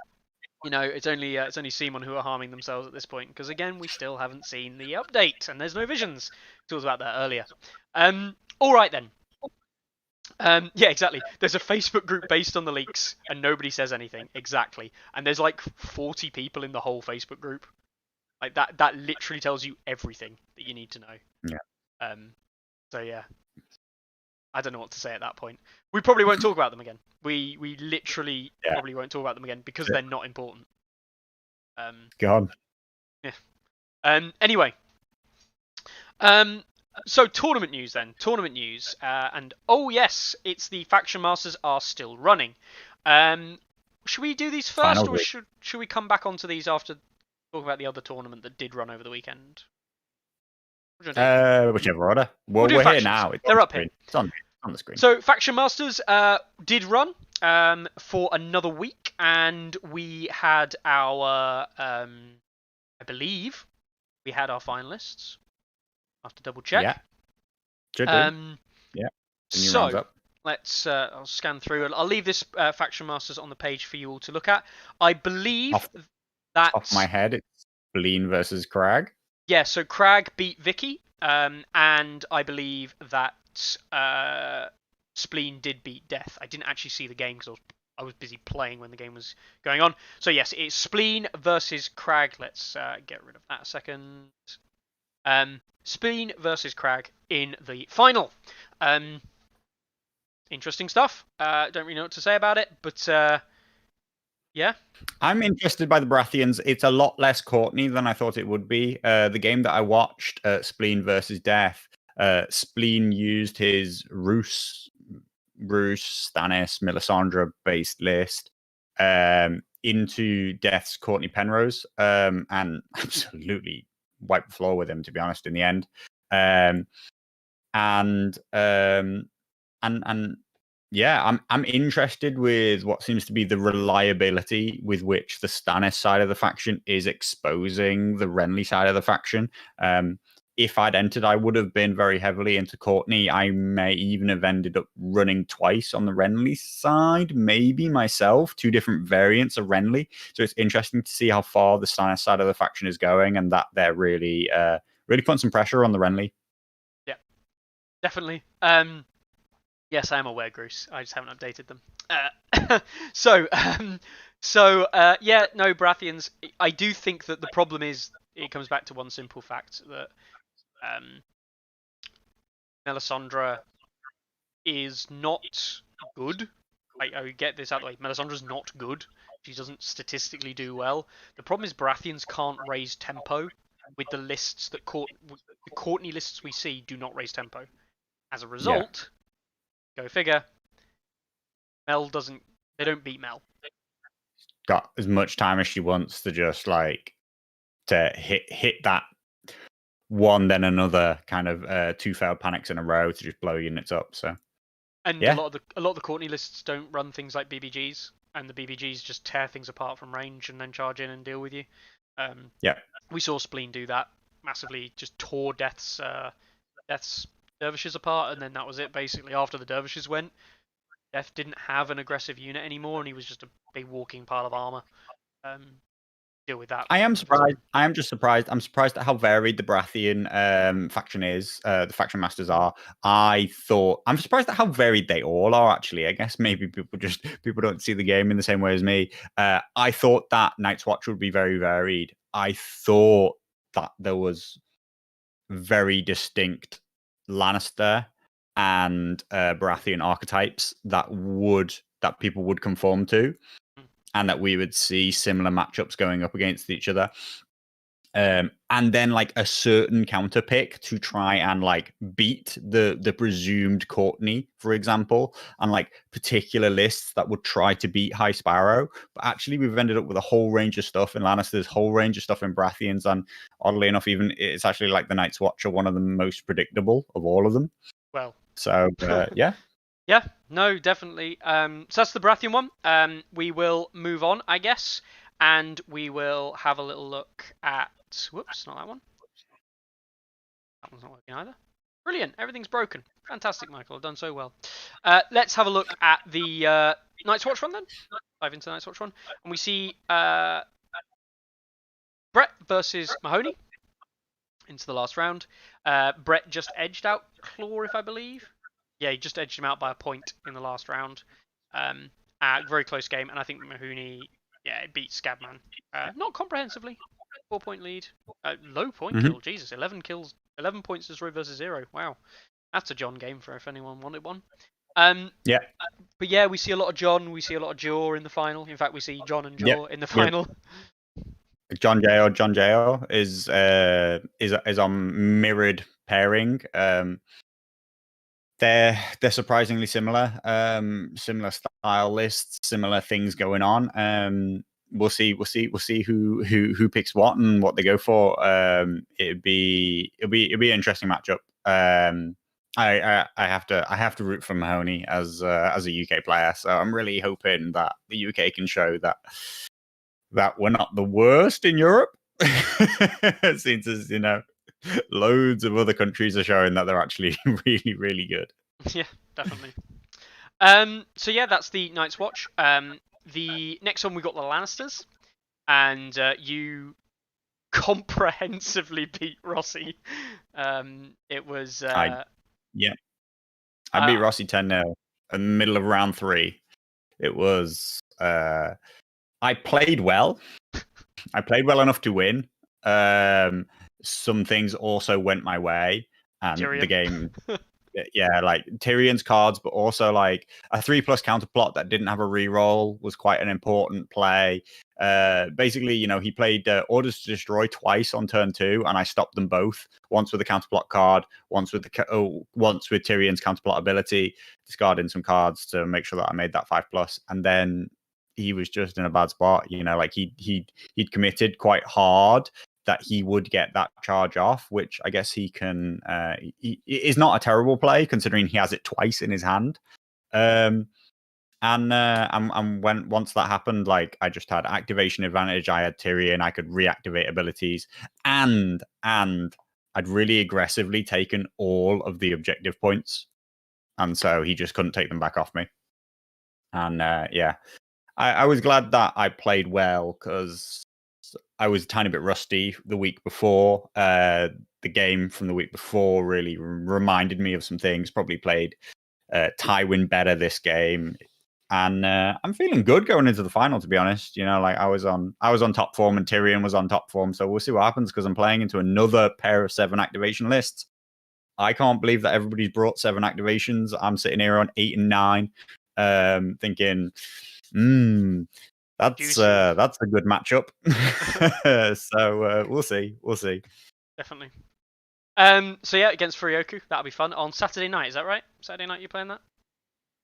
it's only Simon who are harming themselves at this point because again, we still haven't seen the update and there's no visions. We talked about that earlier. All right then. Yeah, exactly. There's a Facebook group based on the leaks, and nobody says anything. Exactly. And there's like 40 people in the whole Facebook group. Like that. That literally tells you everything that you need to know. Yeah. So yeah, I don't know what to say at that point. We probably won't talk about them again. We literally probably won't talk about them again because they're not important. God. Yeah. Anyway. So tournament news then. Tournament news. And oh yes, it's the Faction Masters are still running. Should we do these first, Final or should we come back onto these after talking about the other tournament that did run over the weekend? Whichever order. Well, we're here now. They're up here. It's on the screen. So Faction Masters did run for another week, and we had our I believe we had our finalists. I have to double check. Yeah. Should do. Yeah. So let's I'll scan through. I'll leave this Faction Masters on the page for you all to look at. I believe that off my head, it's Spleen versus Crag. Yeah, so Crag beat Vicky, and I believe that Spleen did beat Death. I didn't actually see the game because I was busy playing when the game was going on. So yes, it's Spleen versus Crag. Let's get rid of that a second. Spleen versus Crag in the final. Interesting stuff. Don't really know what to say about it, but yeah. I'm interested by the Baratheons. It's a lot less Courtney than I thought it would be. The game that I watched, Spleen versus Death, Spleen used his Roose, Stannis, Melisandre based list into Death's Courtney Penrose, and absolutely wiped the floor with him, to be honest, in the end. And yeah, I'm interested with what seems to be the reliability with which the Stannis side of the faction is exposing the Renly side of the faction. If I'd entered, I would have been very heavily into Courtney. I may even have ended up running twice on the Renly side, maybe myself, 2 different variants of Renly. So it's interesting to see how far the Stannis side of the faction is going, and that they're really putting some pressure on the Renly. Yeah, definitely. Yes, I am aware, Bruce. I just haven't updated them. Yeah, no, Baratheons. I do think that the problem is it comes back to one simple fact that Melisandre is not good. I get this out of the way. Melisandre's not good. She doesn't statistically do well. The problem is Baratheons can't raise tempo with the lists that the Courtney lists we see do not raise tempo. As a result, go figure, Mel doesn't. They don't beat Mel. Got as much time as she wants to just to hit that one, then another kind of 2 failed panics in a row to just blow units up. So, and a lot of the Courtney lists don't run things like BBGs, and the BBGs just tear things apart from range and then charge in and deal with you. We saw Spleen do that massively, just tore Death's dervishes apart, and then that was it. Basically, after the dervishes went, Death didn't have an aggressive unit anymore, and he was just a big walking pile of armor. Deal with that. I am surprised. I am just surprised. I'm surprised at how varied the Baratheon faction is. The faction masters are. I'm surprised at how varied they all are. Actually, I guess maybe people don't see the game in the same way as me. I thought that Night's Watch would be very varied. I thought that there was very distinct Lannister and Baratheon archetypes that people would conform to, and that we would see similar matchups going up against each other. And then like a certain counter pick to try and like beat the presumed Courtney, for example, and like particular lists that would try to beat High Sparrow. But actually, we've ended up with a whole range of stuff in Lannister's, whole range of stuff in Baratheon's, and oddly enough, even it's actually like the Night's Watch are one of the most predictable of all of them. Well, So yeah. Yeah, no, definitely. So that's the Baratheon one. We will move on, I guess, and we will have a little look at. Whoops, not that one. That one's not working either. Brilliant, everything's broken. Fantastic, Michael. I've done so well. Let's have a look at the Night's Watch one then. Dive into the Night's Watch one, and we see Brett versus Mahoney into the last round. Brett just edged out Claw, if I believe. Yeah, he just edged him out by a point in the last round. Very close game, and I think Mahoney, beat Scabman. Not comprehensively. 4-point lead. Low point kill. Jesus, 11 kills. 11 points destroyed versus 0. Wow. That's a John game for if anyone wanted one. Yeah. But yeah, we see a lot of John. We see a lot of Jaw in the final. In fact, we see John and Jaw in the final. John Jo is on mirrored pairing. They're surprisingly similar. Similar style lists, similar things going on. We'll see who picks what and what they go for. It'll be an interesting matchup. I have to root for Mahoney as a UK player, so I'm really hoping that the UK can show that we're not the worst in Europe. Since loads of other countries are showing that they're actually really, really good. Yeah, definitely. So yeah, that's the Night's Watch. The next one we got the Lannisters, and you comprehensively beat Rossi. It was I beat Rossi 10-0 in the middle of round 3. It was I played well. I played well enough to win. Some things also went my way, and Tyrion. the game. Yeah, like Tyrion's cards, but also like a 3+ counter plot that didn't have a reroll was quite an important play. Basically, he played Orders to Destroy twice on turn 2, and I stopped them both. Once with the counter plot card, once with Tyrion's counter plot ability, discarding some cards to make sure that I made that 5+. And then he was just in a bad spot. Like he'd committed quite hard that he would get that charge off, which I guess he can. He is not a terrible play considering he has it twice in his hand. And when once that happened, like I just had activation advantage. I had Tyrion. I could reactivate abilities, and I'd really aggressively taken all of the objective points, and so he just couldn't take them back off me. And I was glad that I played well because I was a tiny bit rusty the week before. The game from the week before really reminded me of some things. Probably played Tywin better this game, and I'm feeling good going into the final. To be honest, like I was on top form and Tyrion was on top form. So we'll see what happens because I'm playing into another pair of 7 activation lists. I can't believe that everybody's brought 7 activations. I'm sitting here on 8 and 9, thinking, that's a good matchup. So we'll see. Definitely. So yeah, against Furioku, that'll be fun on Saturday night. Is that right? Saturday night you're playing that?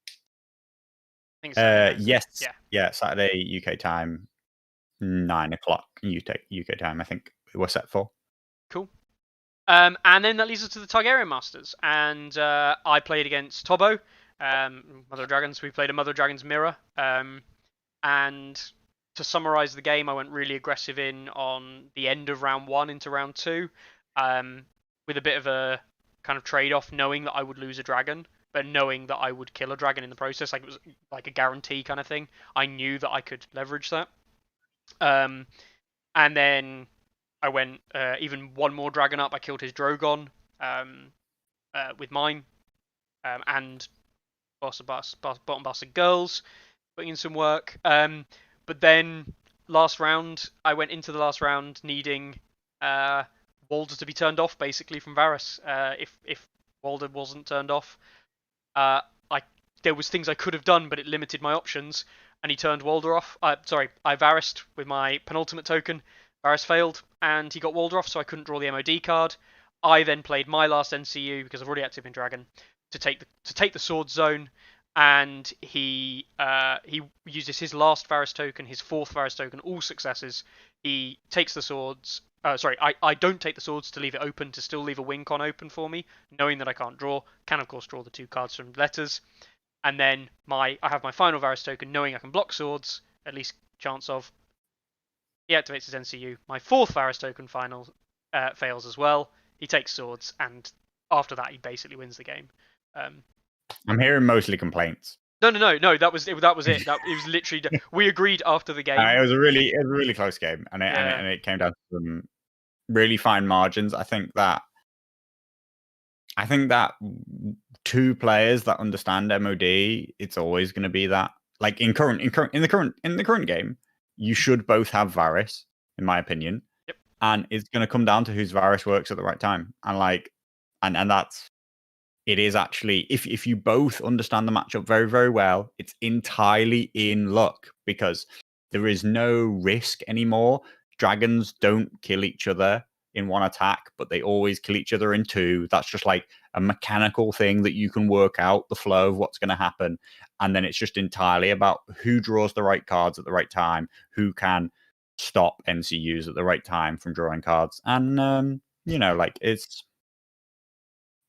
I think Saturday night, yes. Yeah. Saturday UK time, 9 o'clock UK time. I think we're set for. Cool. And then that leads us to the Targaryen Masters, and I played against Tobo, Mother of Dragons. We played a Mother of Dragons mirror. And to summarize the game, I went really aggressive in on the end of round 1 into round 2, with a bit of a kind of trade-off, knowing that I would lose a dragon, but knowing that I would kill a dragon in the process. Like it was like a guarantee kind of thing. I knew that I could leverage that. And then I went even one more dragon up. I killed his Drogon with mine, and bottom bastard girls, putting in some work. But then last round, I went into the last round needing Walder to be turned off basically from Varys. If Walder wasn't turned off. Uh, I there was things I could have done, but it limited my options, and he turned Walder off. Sorry, I Varysed with my penultimate token. Varys failed, and he got Walder off, so I couldn't draw the MOD card. I then played my last NCU because I've already active in Dragon to take the Sword Zone, and he uses his last Varys token, his fourth Varys token, all successes. He takes the swords. Sorry, I don't take the swords to leave it open, to still leave a win con open for me, knowing that I can't draw. Can of course draw the 2 cards from letters, and then I have my final Varys token, knowing I can block swords, at least chance of. He activates his NCU. My fourth Varys token fails as well. He takes swords, and after that he basically wins the game. I'm hearing mostly complaints. No. That was it. It was literally we agreed after the game. It was a really close game, and it came down to some really fine margins. I think that 2 players that understand MOD, it's always going to be that. Like in the current game, you should both have Varys, in my opinion. Yep. And it's going to come down to whose Varys works at the right time, and that's. It is actually, if you both understand the matchup very, very well, it's entirely in luck, because there is no risk anymore. Dragons don't kill each other in 1 attack, but they always kill each other in 2. That's just like a mechanical thing that you can work out the flow of what's going to happen. And then it's just entirely about who draws the right cards at the right time, who can stop NCUs at the right time from drawing cards. And,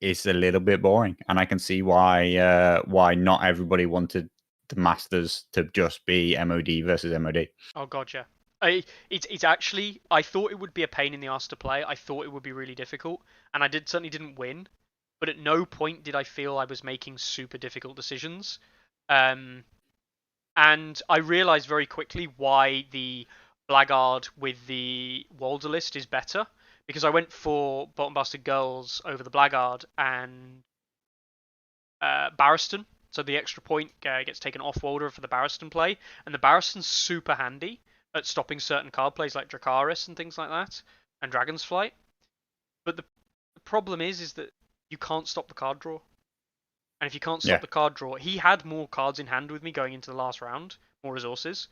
it's a little bit boring, and I can see why not everybody wanted the Masters to just be MOD versus MOD. Oh god, yeah. It's actually, I thought it would be a pain in the ass to play. I thought it would be really difficult, and I certainly didn't win. But at no point did I feel I was making super difficult decisions. And I realized very quickly why the Blackguard with the Walder list is better, because I went for Bottom Bastard Girls over the Blackguard and Barristan. So the extra point gets taken off Walder for the Barristan play, and the Barristan's super handy at stopping certain card plays like Dracarys and things like that, and Dragon's Flight. But the problem is that you can't stop the card draw. And if you can't stop the card draw, he had more cards in hand with me going into the last round, more resources.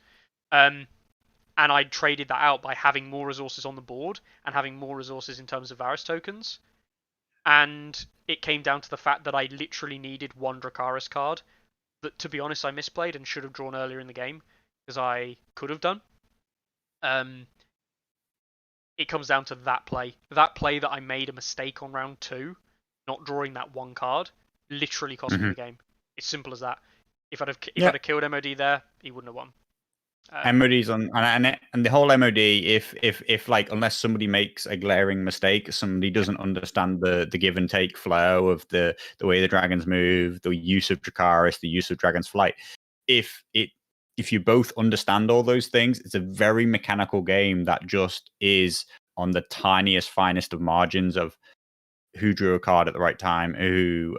And I traded that out by having more resources on the board and having more resources in terms of Varys tokens. And it came down to the fact that I literally needed 1 Dracarys card that, to be honest, I misplayed and should have drawn earlier in the game, because I could have done. It comes down to that play. That play that I made a mistake on round 2, not drawing that 1 card, literally cost me the game. It's simple as that. If I'd have killed MOD there, he wouldn't have won. MOD's on, and the whole MOD. If like, unless somebody makes a glaring mistake, somebody doesn't understand the give and take flow of the way the dragons move, the use of Dracarys, the use of Dragon's Flight. If you both understand all those things, it's a very mechanical game that just is on the tiniest, finest of margins of who drew a card at the right time, who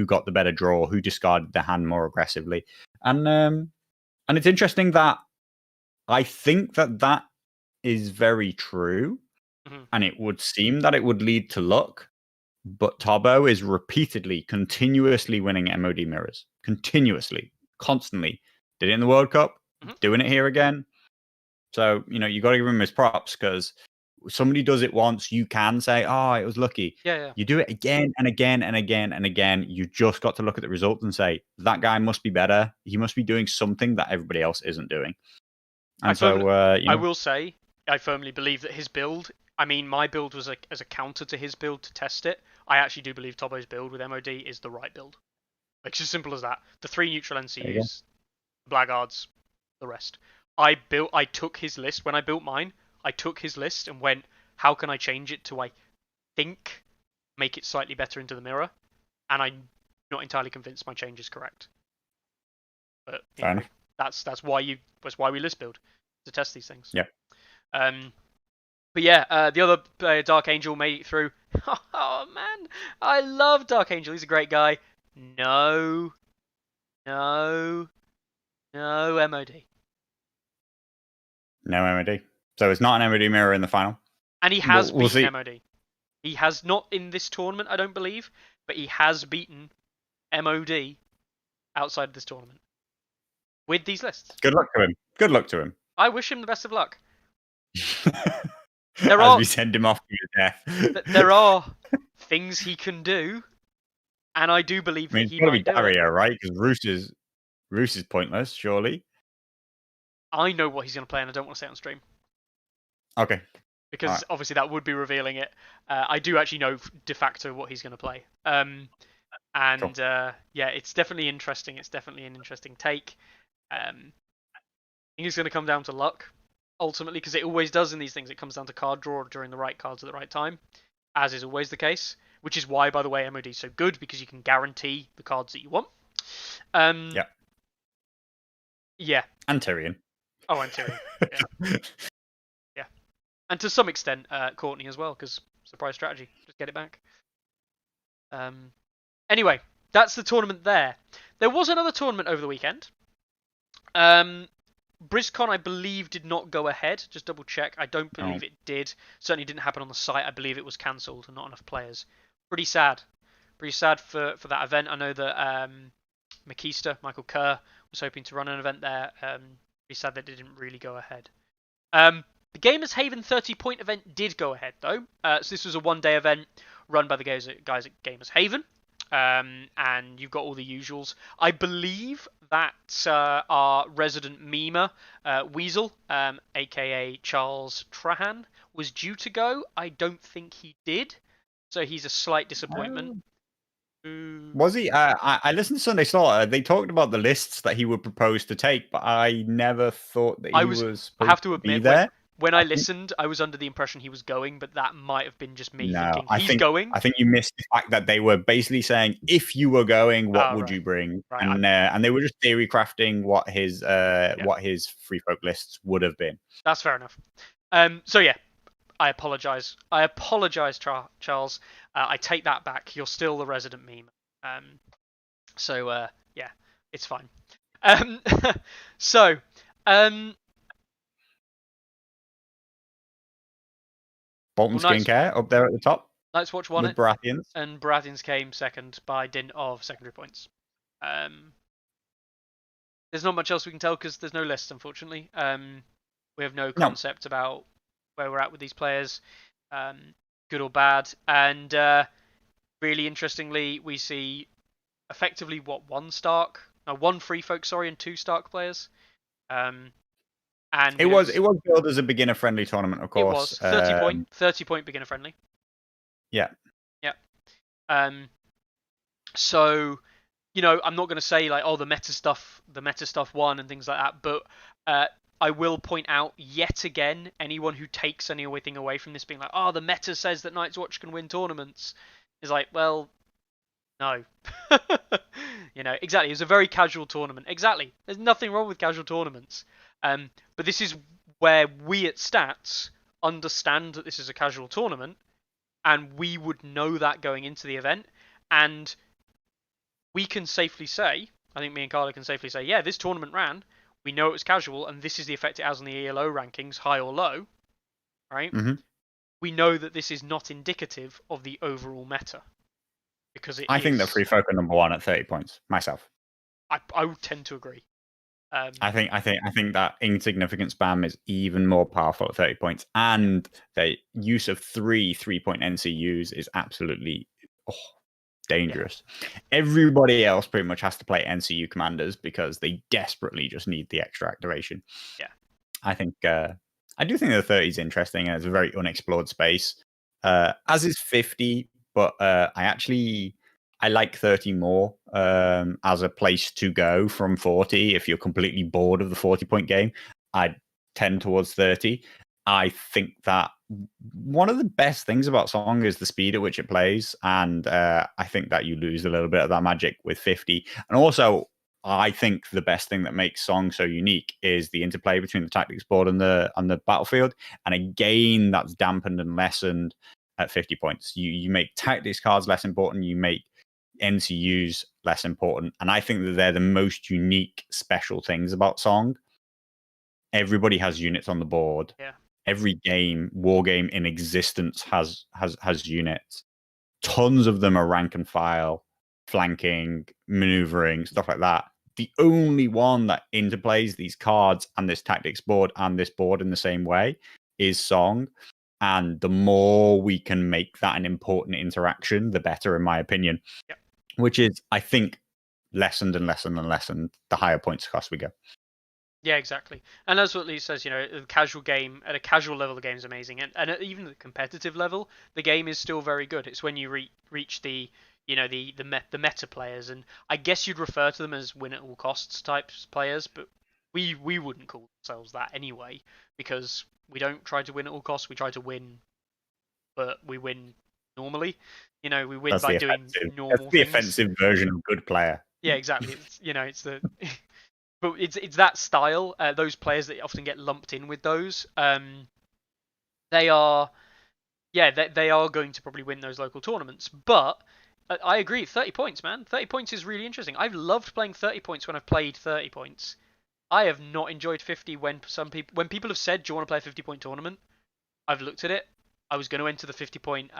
got the better draw, who discarded the hand more aggressively, and it's interesting that I think that is very true, and it would seem that it would lead to luck. But Tobbo is repeatedly, continuously winning MOD mirrors, continuously, constantly. Did it in the World Cup, doing it here again. So you got to give him his props, because somebody does it once, you can say, "Oh, it was lucky." Yeah. You do it again and again and again and again. You just got to look at the result and say, that guy must be better. He must be doing something that everybody else isn't doing. And I will say, I firmly believe that his build. I mean, my build was as a counter to his build to test it. I actually do believe Tobbo's build with MOD is the right build. Like, it's as simple as that. The 3 neutral NCUs, Blackguards, the rest. I took his list when I built mine. I took his list and went, how can I change it to, I think, make it slightly better into the mirror? And I'm not entirely convinced my change is correct. But that's why we list build, to test these things. Yeah. But yeah, the other player, Dark Angel, made it through. Oh man, I love Dark Angel. He's a great guy. No MOD. No MOD. So it's not an MOD mirror in the final. And he has beaten MOD. He has not in this tournament, I don't believe, but he has beaten MOD outside of this tournament with these lists. Good luck to him. Good luck to him. I wish him the best of luck. There As are we send him off to his death. there are things he can do, and I do believe I mean, that it's he got to be might do it. Daria, right? Because Roose is pointless, surely. I know what he's going to play, and I don't want to say it on stream Okay. because obviously that would be revealing it. I do actually know de facto what he's going to play. And Cool. yeah, it's definitely interesting. It's definitely an interesting take. I think it's going to come down to luck ultimately, because it always does in these things. It comes down to card draw during the right cards at the right time, as is always the case. Which is why, by the way, MOD is so good, because you can guarantee the cards that you want. Yeah. Yeah. And Tyrion. Oh, and Tyrion. Yeah. Yeah. And to some extent, Courtney as well, because surprise strategy. Just get it back. Anyway, that's the tournament there. There was another tournament over the weekend. BrizCon, I believe, did not go ahead. Just double check. I don't believe it did. Certainly didn't happen on the site. I believe it was cancelled and not enough players. Pretty sad. Pretty sad for that event. I know that Michael Kerr, was hoping to run an event there. Pretty sad that it didn't really go ahead. The Gamers Haven 30-point event did go ahead, though. So this was a one-day event run by the guys at Gamers Haven. And you've got all the usuals. I believe that our resident memer, Weasel, aka Charles Trahan, was due to go. I don't think he did. So he's a slight disappointment. Was he? I listened to Sunday Slaughter. They talked about the lists that he would propose to take, but I never thought that he was supposed I have to to be admit, there. when I listened, I was under the impression he was going, but that might have been just me thinking he's going. I think you missed the fact that they were basically saying, if you were going, what would right. you bring? Right, and they were just theory crafting what his free folk lists would have been. That's fair enough. So yeah, I apologize. I apologize, Charles. I take that back. You're still the resident meme. So yeah, it's fine. So Bolton Skincare up there at the top. Night's Watch won with it, Baratheons. and Baratheons came second by dint of secondary points. There's not much else we can tell because there's no list, unfortunately. We have no concept about where we're at with these players, good or bad. And really interestingly, we see effectively one free folk, and 2 Stark players. And it was billed as a beginner friendly tournament, of course. It was 30 point beginner friendly. Yeah. Yeah. So, I'm not going to say like, oh, the meta stuff won and things like that, but I will point out yet again, anyone who takes anything away from this being like, oh, the meta says that Night's Watch can win tournaments, is like, well, no. Exactly. It was a very casual tournament. Exactly. There's nothing wrong with casual tournaments. But this is where we at Stats understand that this is a casual tournament, and we would know that going into the event, and we can safely say, I think me and Carlo can safely say, yeah, this tournament ran, we know it was casual, and this is the effect it has on the ELO rankings, high or low, right? Mm-hmm. We know that this is not indicative of the overall meta. Because I think that Free Folk are number 1 at 30 points, myself. I would tend to agree. I think that insignificant spam is even more powerful at 30 points, and the use of 3-point NCUs is absolutely dangerous. Yeah. Everybody else pretty much has to play NCU commanders because they desperately just need the extra activation. Yeah, I think I do think the 30 is interesting, and it's a very unexplored space. As is 50, but I like 30 more as a place to go from 40. If you're completely bored of the 40-point game, I'd tend towards 30. I think that one of the best things about Song is the speed at which it plays, and I think that you lose a little bit of that magic with 50. And also, I think the best thing that makes Song so unique is the interplay between the tactics board and the battlefield. And again, that's dampened and lessened at 50 points. You make tactics cards less important. You make NCUs less important. And I think that they're the most unique, special things about Song. Everybody has units on the board. Yeah. every war game in existence has units. Tons of them are rank and file, flanking, maneuvering, stuff like that. The only one that interplays these cards and this tactics board and this board in the same way is Song. And the more we can make that an important interaction, the better, in my opinion. Yep. Which is, I think, lessened and lessened and lessened the higher points cost we go. Yeah, exactly. And that's what Lee says, the casual game, at a casual level, the game is amazing. And at even the competitive level, the game is still very good. It's when you reach the, the meta players. And I guess you'd refer to them as win at all costs types players, but we wouldn't call ourselves that anyway, because we don't try to win at all costs. We try to win, but we win normally. We win by doing normal That's the things. offensive version of good player. Yeah, exactly. It's the but it's that style. Those players that often get lumped in with those. They are, they are going to probably win those local tournaments. But I agree, 30 points, man. 30 points is really interesting. I've loved playing 30 points when I've played 30 points. I have not enjoyed 50 when people have said, "Do you want to play a 50-point tournament?" I've looked at it. I was going to enter the 50-point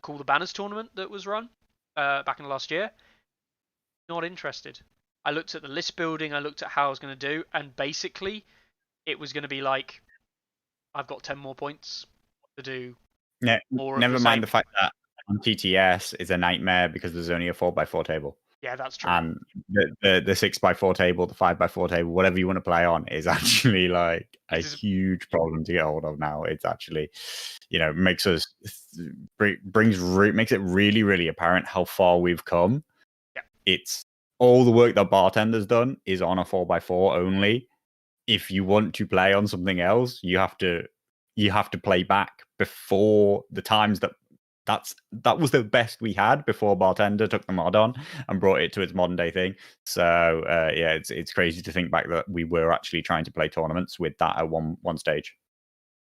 Call the Banners tournament that was run back in the last year. Not interested. I looked at the list building, I looked at how I was going to do, and basically it was going to be like, I've got 10 more points to do more never of the mind same. the fact that on TTS is a nightmare because there's only a 4x4 table. Yeah, that's true. And the 6x4 table, the 5x4 table, whatever you want to play on, is actually like a huge problem to get hold of now. It's actually, makes it really, really apparent how far we've come. Yeah. It's all the work that Bartender's done is on a 4x4 only. If you want to play on something else, you have to play back before the times that was the best we had before Bartender took the mod on and brought it to its modern day thing. So it's crazy to think back that we were actually trying to play tournaments with that at one stage.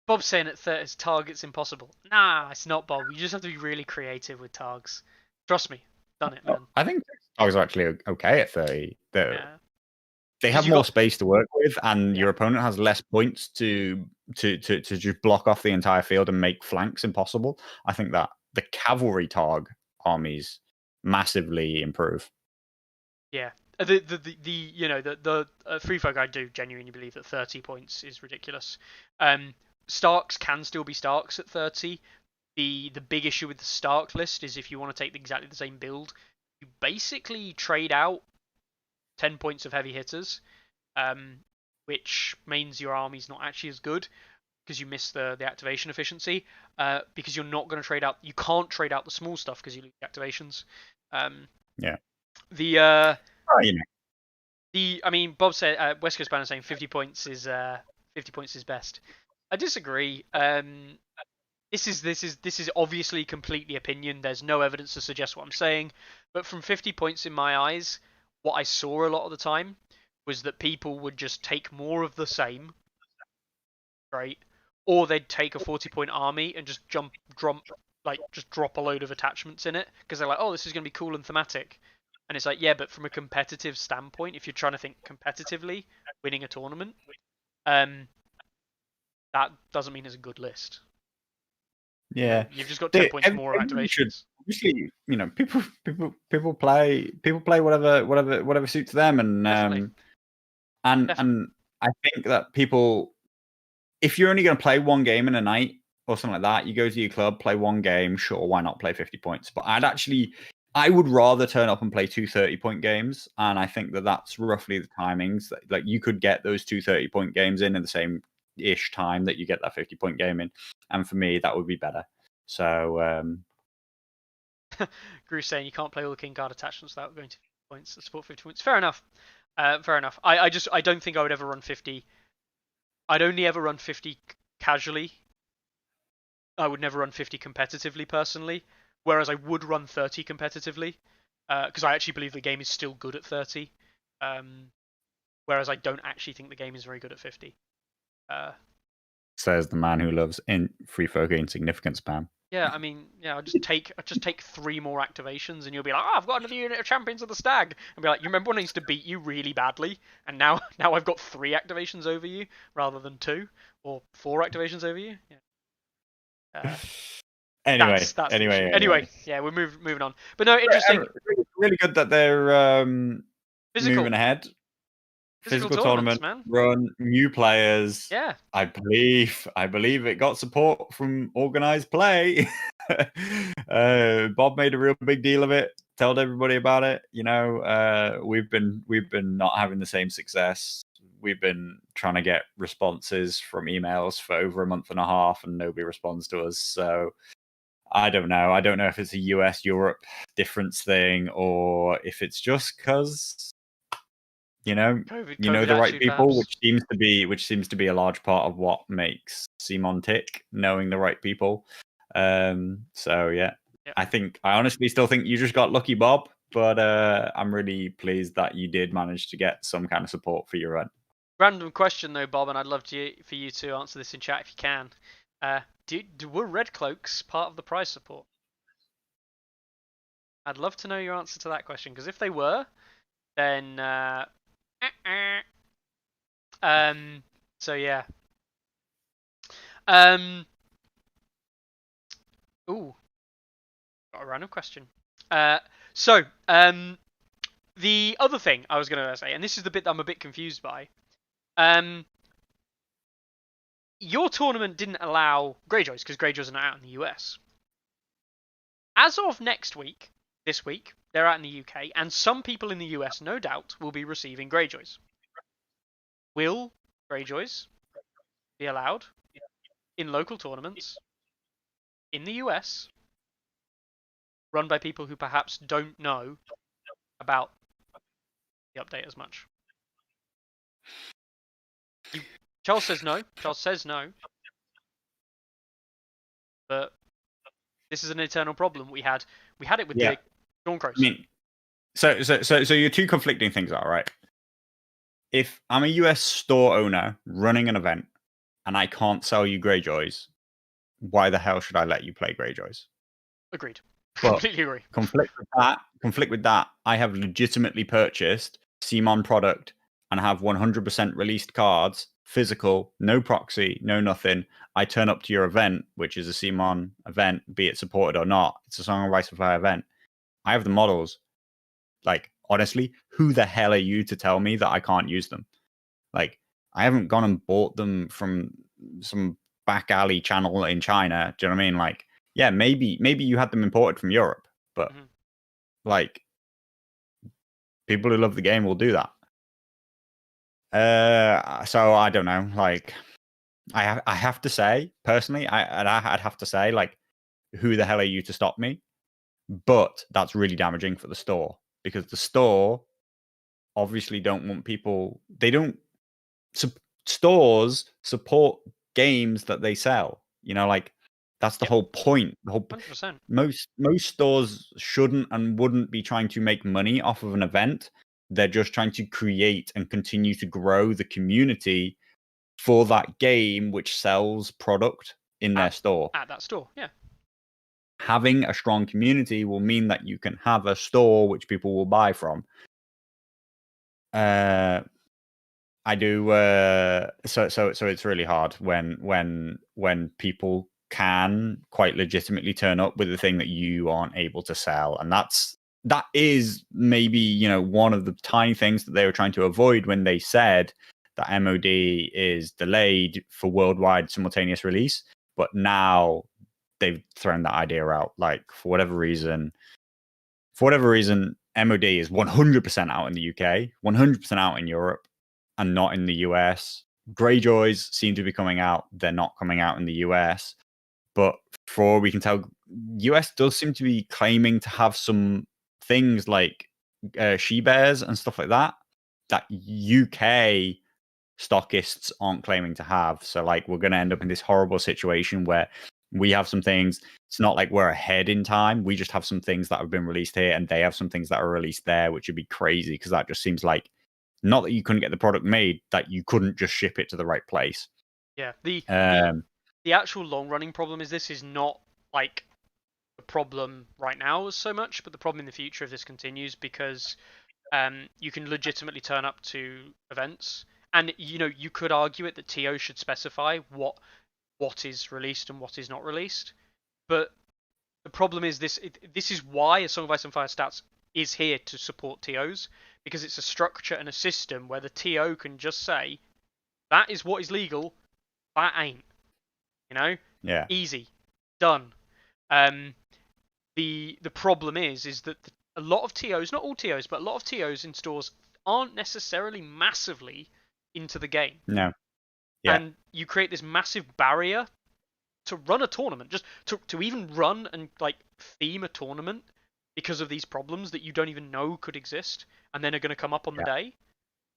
Bob's saying at 30 target's impossible. Nah, it's not, Bob. You just have to be really creative with targs. Trust me, done it, man. I think targs are actually okay at 30. Yeah. They have more space to work with, and your opponent has less points to just block off the entire field and make flanks impossible. I think that the cavalry targ armies massively improve. Yeah, the Free Folk, I do genuinely believe that 30 points is ridiculous. Starks can still be Starks at 30. The big issue with the Stark list is if you want to take exactly the same build, you basically trade out 10 points of heavy hitters, which means your army's not actually as good because you miss the activation efficiency, because you're not going to trade out. You can't trade out the small stuff because you lose the activations. Yeah. I mean, Bob said West Coast Banner saying 50 points is best. I disagree. This is obviously completely opinion. There's no evidence to suggest what I'm saying, but from 50 points in my eyes, what I saw a lot of the time was that people would just take more of the same, right? Or they'd take a 40-point army and just drop a load of attachments in it because they're like, oh, this is going to be cool and thematic. And it's like, yeah, but from a competitive standpoint, if you're trying to think competitively, winning a tournament, that doesn't mean it's a good list. Yeah, you've just got 10 points more of activations. Obviously, people play whatever suits them, and and I think that people, if you're only going to play one game in a night or something like that, you go to your club, play one game, sure, why not play 50 points? But I would rather turn up and play 2 30-point games, and I think that that's roughly the timings. Like you could get those 2 30-point games in the same ish time that you get that 50-point game in, and for me that would be better. So Gru saying you can't play all the king card attachments without going to 50 points to support 50 points. Fair enough. I don't think I would ever run 50. I'd only ever run 50 casually. I would never run 50 competitively personally, whereas I would run 30 competitively, because I actually believe the game is still good at 30. Whereas I don't actually think the game is very good at 50. Says the man who loves free folk insignificant spam. Yeah, I mean, I'll just take 3 more activations, and you'll be like, oh, I've got another unit of Champions of the Stag, and be like, you remember when I used to beat you really badly, and now I've got 3 activations over you rather than 2, or 4 activations over you. Yeah. Anyway, That's the issue. Anyway, yeah, we're moving on. But no, interesting. Really good that they're Physical moving ahead. Physical tournaments, tournament man. run, new players. Yeah. I believe it got support from organized play. Bob made a real big deal of it. Told everybody about it. You know, we've been not having the same success. We've been trying to get responses from emails for over a month and a half, and nobody responds to us. So I don't know. I don't know if it's a US Europe difference thing or if it's just because COVID the right actually, people, perhaps. which seems to be a large part of what makes Simon tick, knowing the right people. So yeah. I honestly still think you just got lucky, Bob, but I'm really pleased that you did manage to get some kind of support for your run. Random question though, Bob, and I'd love for you to answer this in chat if you can. Were red cloaks part of the prize support? I'd love to know your answer to that question, because if they were, then so yeah. Ooh, got a random question. So the other thing I was going to say, and this is the bit that I'm a bit confused by. Your tournament didn't allow Greyjoys because Greyjoys are not out in the US. As of this week, they're out in the UK, and some people in the US, no doubt, will be receiving Greyjoys. Will Greyjoys be allowed in local tournaments in the US, run by people who perhaps don't know about the update as much? Charles says no. But this is an eternal problem. We had it with the Dawn Crows. I mean, so your two conflicting things are, right? If I'm a US store owner running an event and I can't sell you Greyjoys, why the hell should I let you play Greyjoys? Agreed. But completely agree. Conflict with that. I have legitimately purchased CMON product and have 100% released cards, physical, no proxy, no nothing. I turn up to your event, which is a CMON event, be it supported or not. It's a Song of Ice and Fire event. I have the models. Like, honestly, who the hell are you to tell me that I can't use them? Like, I haven't gone and bought them from some back alley channel in China. Do you know what I mean? Like, yeah, maybe you had them imported from Europe, but like, people who love the game will do that. So I don't know. Like, I have to say personally, I'd have to say, like, who the hell are you to stop me? But that's really damaging for the store because the store obviously don't want people. They don't. Stores support games that they sell. You know, like that's the whole point. The whole 100%. most stores shouldn't and wouldn't be trying to make money off of an event. They're just trying to create and continue to grow the community for that game, which sells product in their store. At that store, yeah. Having a strong community will mean that you can have a store which people will buy from. I do. So it's really hard when people can quite legitimately turn up with the thing that you aren't able to sell, and that is maybe one of the tiny things that they were trying to avoid when they said that MOD is delayed for worldwide simultaneous release. But now they've thrown that idea out. Like for whatever reason, MOD is 100% out in the UK, 100% out in Europe, and not in the US. Greyjoys seem to be coming out. They're not coming out in the US. But for all we can tell, US does seem to be claiming to have some things like she-bears and stuff like that UK stockists aren't claiming to have. So like we're going to end up in this horrible situation where we have some things. It's not like we're ahead in time. We just have some things that have been released here and they have some things that are released there, which would be crazy because that just seems like not that you couldn't get the product made, that you couldn't just ship it to the right place. Yeah. The actual long running problem is this is not like the problem right now so much, but the problem in the future if this continues because you can legitimately turn up to events And you could argue it that TO should specify what is released and what is not released. But the problem is this is why A Song of Ice and Fire Stats is here to support TOs, because it's a structure and a system where the TO can just say that is what is legal, that ain't. Yeah. Easy, done. The problem is that a lot of TOs, not all TOs, but a lot of TOs in stores aren't necessarily massively into the game, No. Yeah. and you create this massive barrier to run a tournament, just to even run and like theme a tournament because of these problems that you don't even know could exist and then are going to come up on the Yeah. day.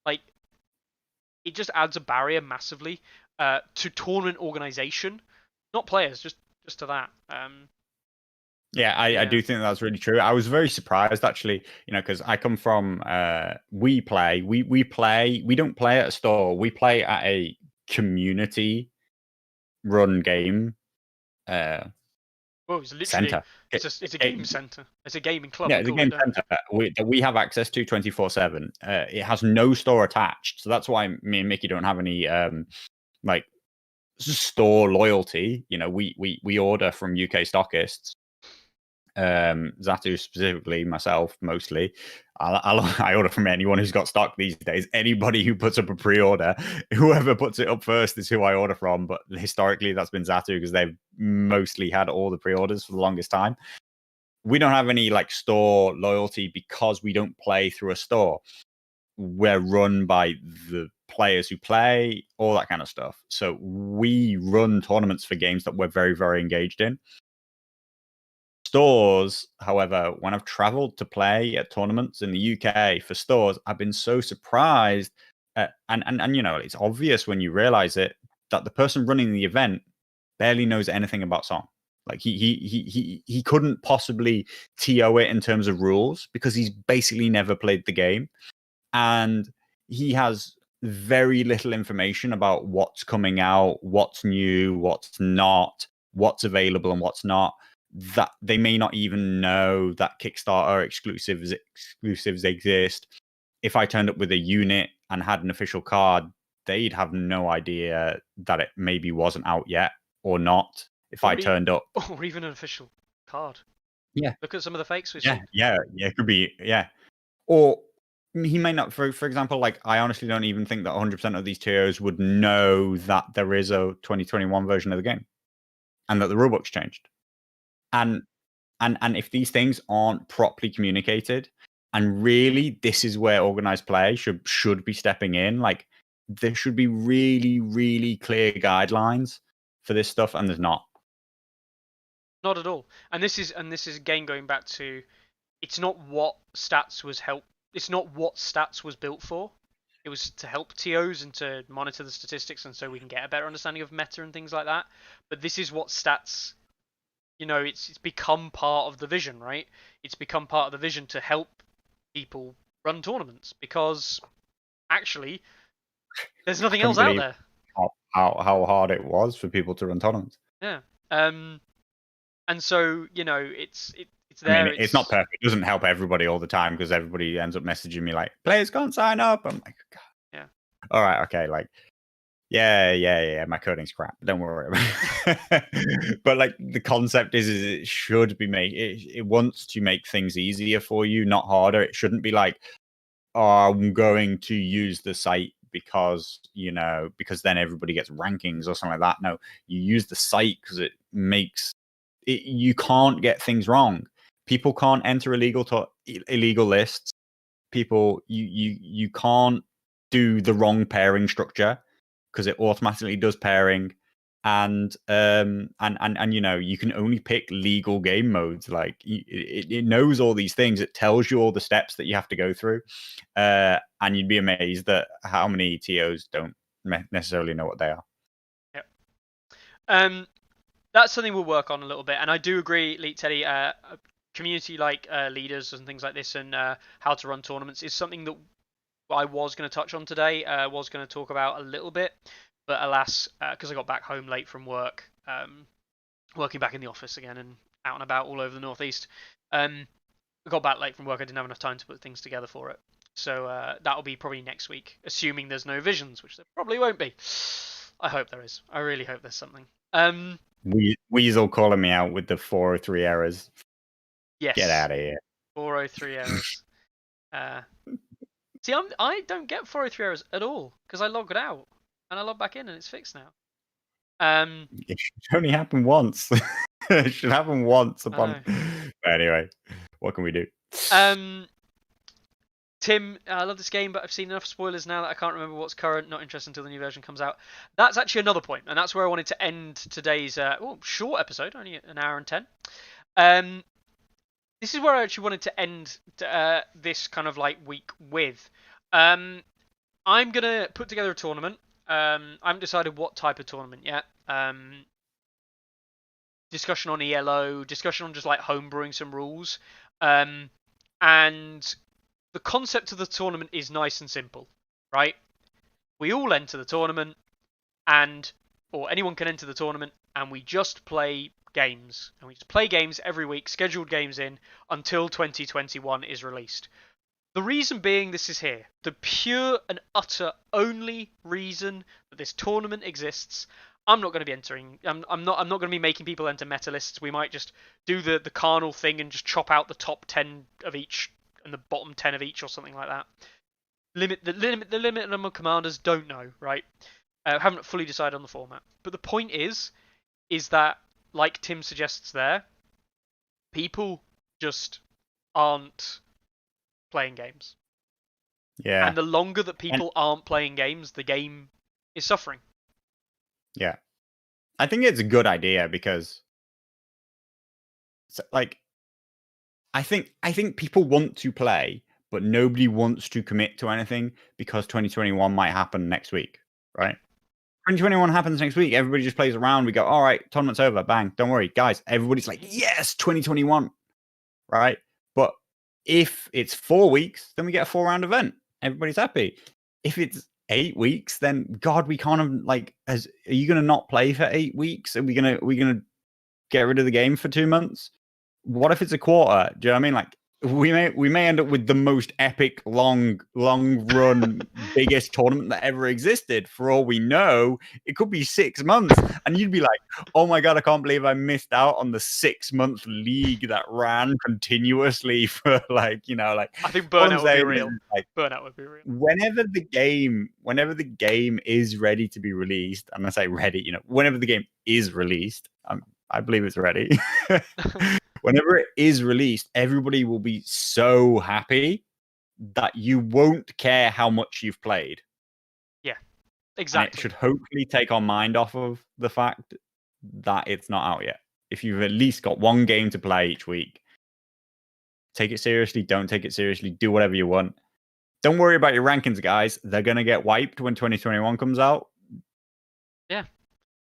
Like, it just adds a barrier massively to tournament organization, not players, just to that. Yeah, I do think that's really true. I was very surprised actually, because I come from we don't play at a store, we play at a community run game Well, it's literally center. it's a game center. It's a gaming club. Yeah, We it's a call it. game center that we have access to 24/7. It has no store attached, so that's why me and Mickey don't have any like store loyalty. We order from UK stockists. Zatu specifically, myself mostly. I order from anyone who's got stock these days. Anybody who puts up a pre-order, whoever puts it up first is who I order from. But historically, that's been Zatu because they've mostly had all the pre-orders for the longest time. We don't have any like store loyalty because we don't play through a store. We're run by the players who play, all that kind of stuff. So we run tournaments for games that we're very, very engaged in. Stores, however, when I've traveled to play at tournaments in the UK for stores, I've been so surprised. And it's obvious when you realize it that the person running the event barely knows anything about Song. Like he couldn't possibly TO it in terms of rules because he's basically never played the game, and he has very little information about what's coming out, what's new, what's not, what's available and what's not. That they may not even know that Kickstarter exclusives exist. If I turned up with a unit and had an official card, they'd have no idea that it maybe wasn't out yet or not. If I turned up, or even an official card. Yeah. Look at some of the fakes we've yeah, seen. yeah, it could be, yeah. Or he may not. For example, like I honestly don't even think that 100% of these TOs would know that there is a 2021 version of the game and that the rulebook's changed. And if these things aren't properly communicated, and really this is where organized play should be stepping in, like there should be really, really clear guidelines for this stuff, and there's not. Not at all. And this is again going back to, it's not what stats was built for. It was to help TOs and to monitor the statistics, and so we can get a better understanding of meta and things like that. But this is what stats, it's become part of the vision, right? It's become part of the vision to help people run tournaments, because actually there's nothing else out there. How hard it was for people to run tournaments. Yeah. And so it's there. I mean, it's not perfect. It doesn't help everybody all the time because everybody ends up messaging me like, "Players can't sign up." I'm like, God. Yeah. All right, okay, like, yeah. My coding's crap. Don't worry about it. But like, the concept is it should be made. It wants to make things easier for you, not harder. It shouldn't be like, oh, I'm going to use the site because then everybody gets rankings or something like that. No, you use the site because it makes it. You can't get things wrong. People can't enter illegal lists. People, you can't do the wrong pairing structure because it automatically does pairing, and you can only pick legal game modes. Like it knows all these things. It tells you all the steps that you have to go through, and you'd be amazed at how many TOs don't necessarily know what they are. Yep. That's something we'll work on a little bit, and I do agree, Elite Teddy. Community leaders and things like this, and how to run tournaments is something that I was going to touch on today. Was going to talk about a little bit, but alas, because I got back home late from work, working back in the office again and out and about all over the northeast. I got back late from work. I didn't have enough time to put things together for it. So that'll be probably next week, assuming there's no visions, which there probably won't be. I hope there is. I really hope there's something. Weasel calling me out with the 403 errors. Yes. Get out of here. 403 errors. See, I don't get 403 errors at all because I logged out and I log back in and it's fixed now. It should only happen once. It should happen once upon. But anyway, what can we do? Tim, I love this game, but I've seen enough spoilers now that I can't remember what's current. Not interested until the new version comes out. That's actually another point, and that's where I wanted to end today's short episode, only an hour and 10. This is where I actually wanted to end this kind of like week with. I'm gonna put together a tournament. I haven't decided what type of tournament yet. Discussion on ELO, discussion on just like homebrewing some rules, and the concept of the tournament is nice and simple, right? We all enter the tournament, or anyone can enter the tournament, and we just play games. And we just play games every week, scheduled games in, until 2021 is released. The reason being this is here. The pure and utter only reason that this tournament exists. I'm not going to be entering. I'm not going to be making people enter meta lists. We might just do the carnal thing and just chop out the top 10 of each and the bottom 10 of each or something like that. The limit number of commanders, don't know, right? Haven't fully decided on the format. But the point is that, like Tim suggests there, people just aren't playing games. Yeah. And the longer that people aren't playing games, the game is suffering. Yeah. I think it's a good idea because, like, I think people want to play, but nobody wants to commit to anything because 2021 might happen next week, right? 2021 happens next week. Everybody just plays around. We go, all right, tournament's over. Bang. Don't worry, guys. Everybody's like, yes, 2021, right? But if it's 4 weeks, then we get a 4-round event. Everybody's happy. If it's 8 weeks, then God, we can't have like. Are you going to not play for 8 weeks? Are we gonna get rid of the game for 2 months? What if it's a quarter? Do you know what I mean? Like we may end up with the most epic long run biggest tournament that ever existed. For all we know, it could be 6 months, and you'd be like, "Oh my God, I can't believe I missed out on the 6-month league that ran continuously for like I think burnout would be real. Like, burnout would be real. Whenever the game is ready to be released, and I say ready, whenever the game is released, I believe it's ready. Whenever it is released, everybody will be so happy that you won't care how much you've played. Yeah, exactly. And it should hopefully take our mind off of the fact that it's not out yet. If you've at least got one game to play each week, take it seriously, don't take it seriously, do whatever you want. Don't worry about your rankings, guys. They're going to get wiped when 2021 comes out. Yeah.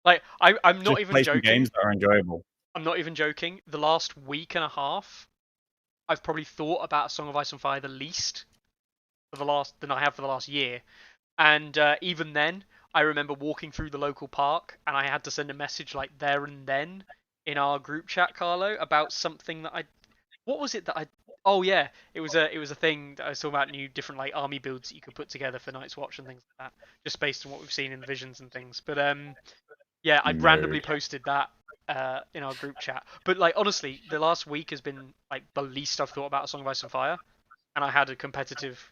Like, I'm not even joking. Games that are enjoyable. I'm not even joking. The last week and a half, I've probably thought about Song of Ice and Fire the least than I have for the last year. And even then, I remember walking through the local park, and I had to send a message like there and then in our group chat, Carlo, about something that what was it that I? Oh yeah, it was a thing that I was talking about, new different like army builds that you could put together for Night's Watch and things like that, just based on what we've seen in the visions and things. But yeah, I randomly posted that in our group chat. But like honestly, the last week has been like the least I've thought about A Song of Ice and Fire, and I had a competitive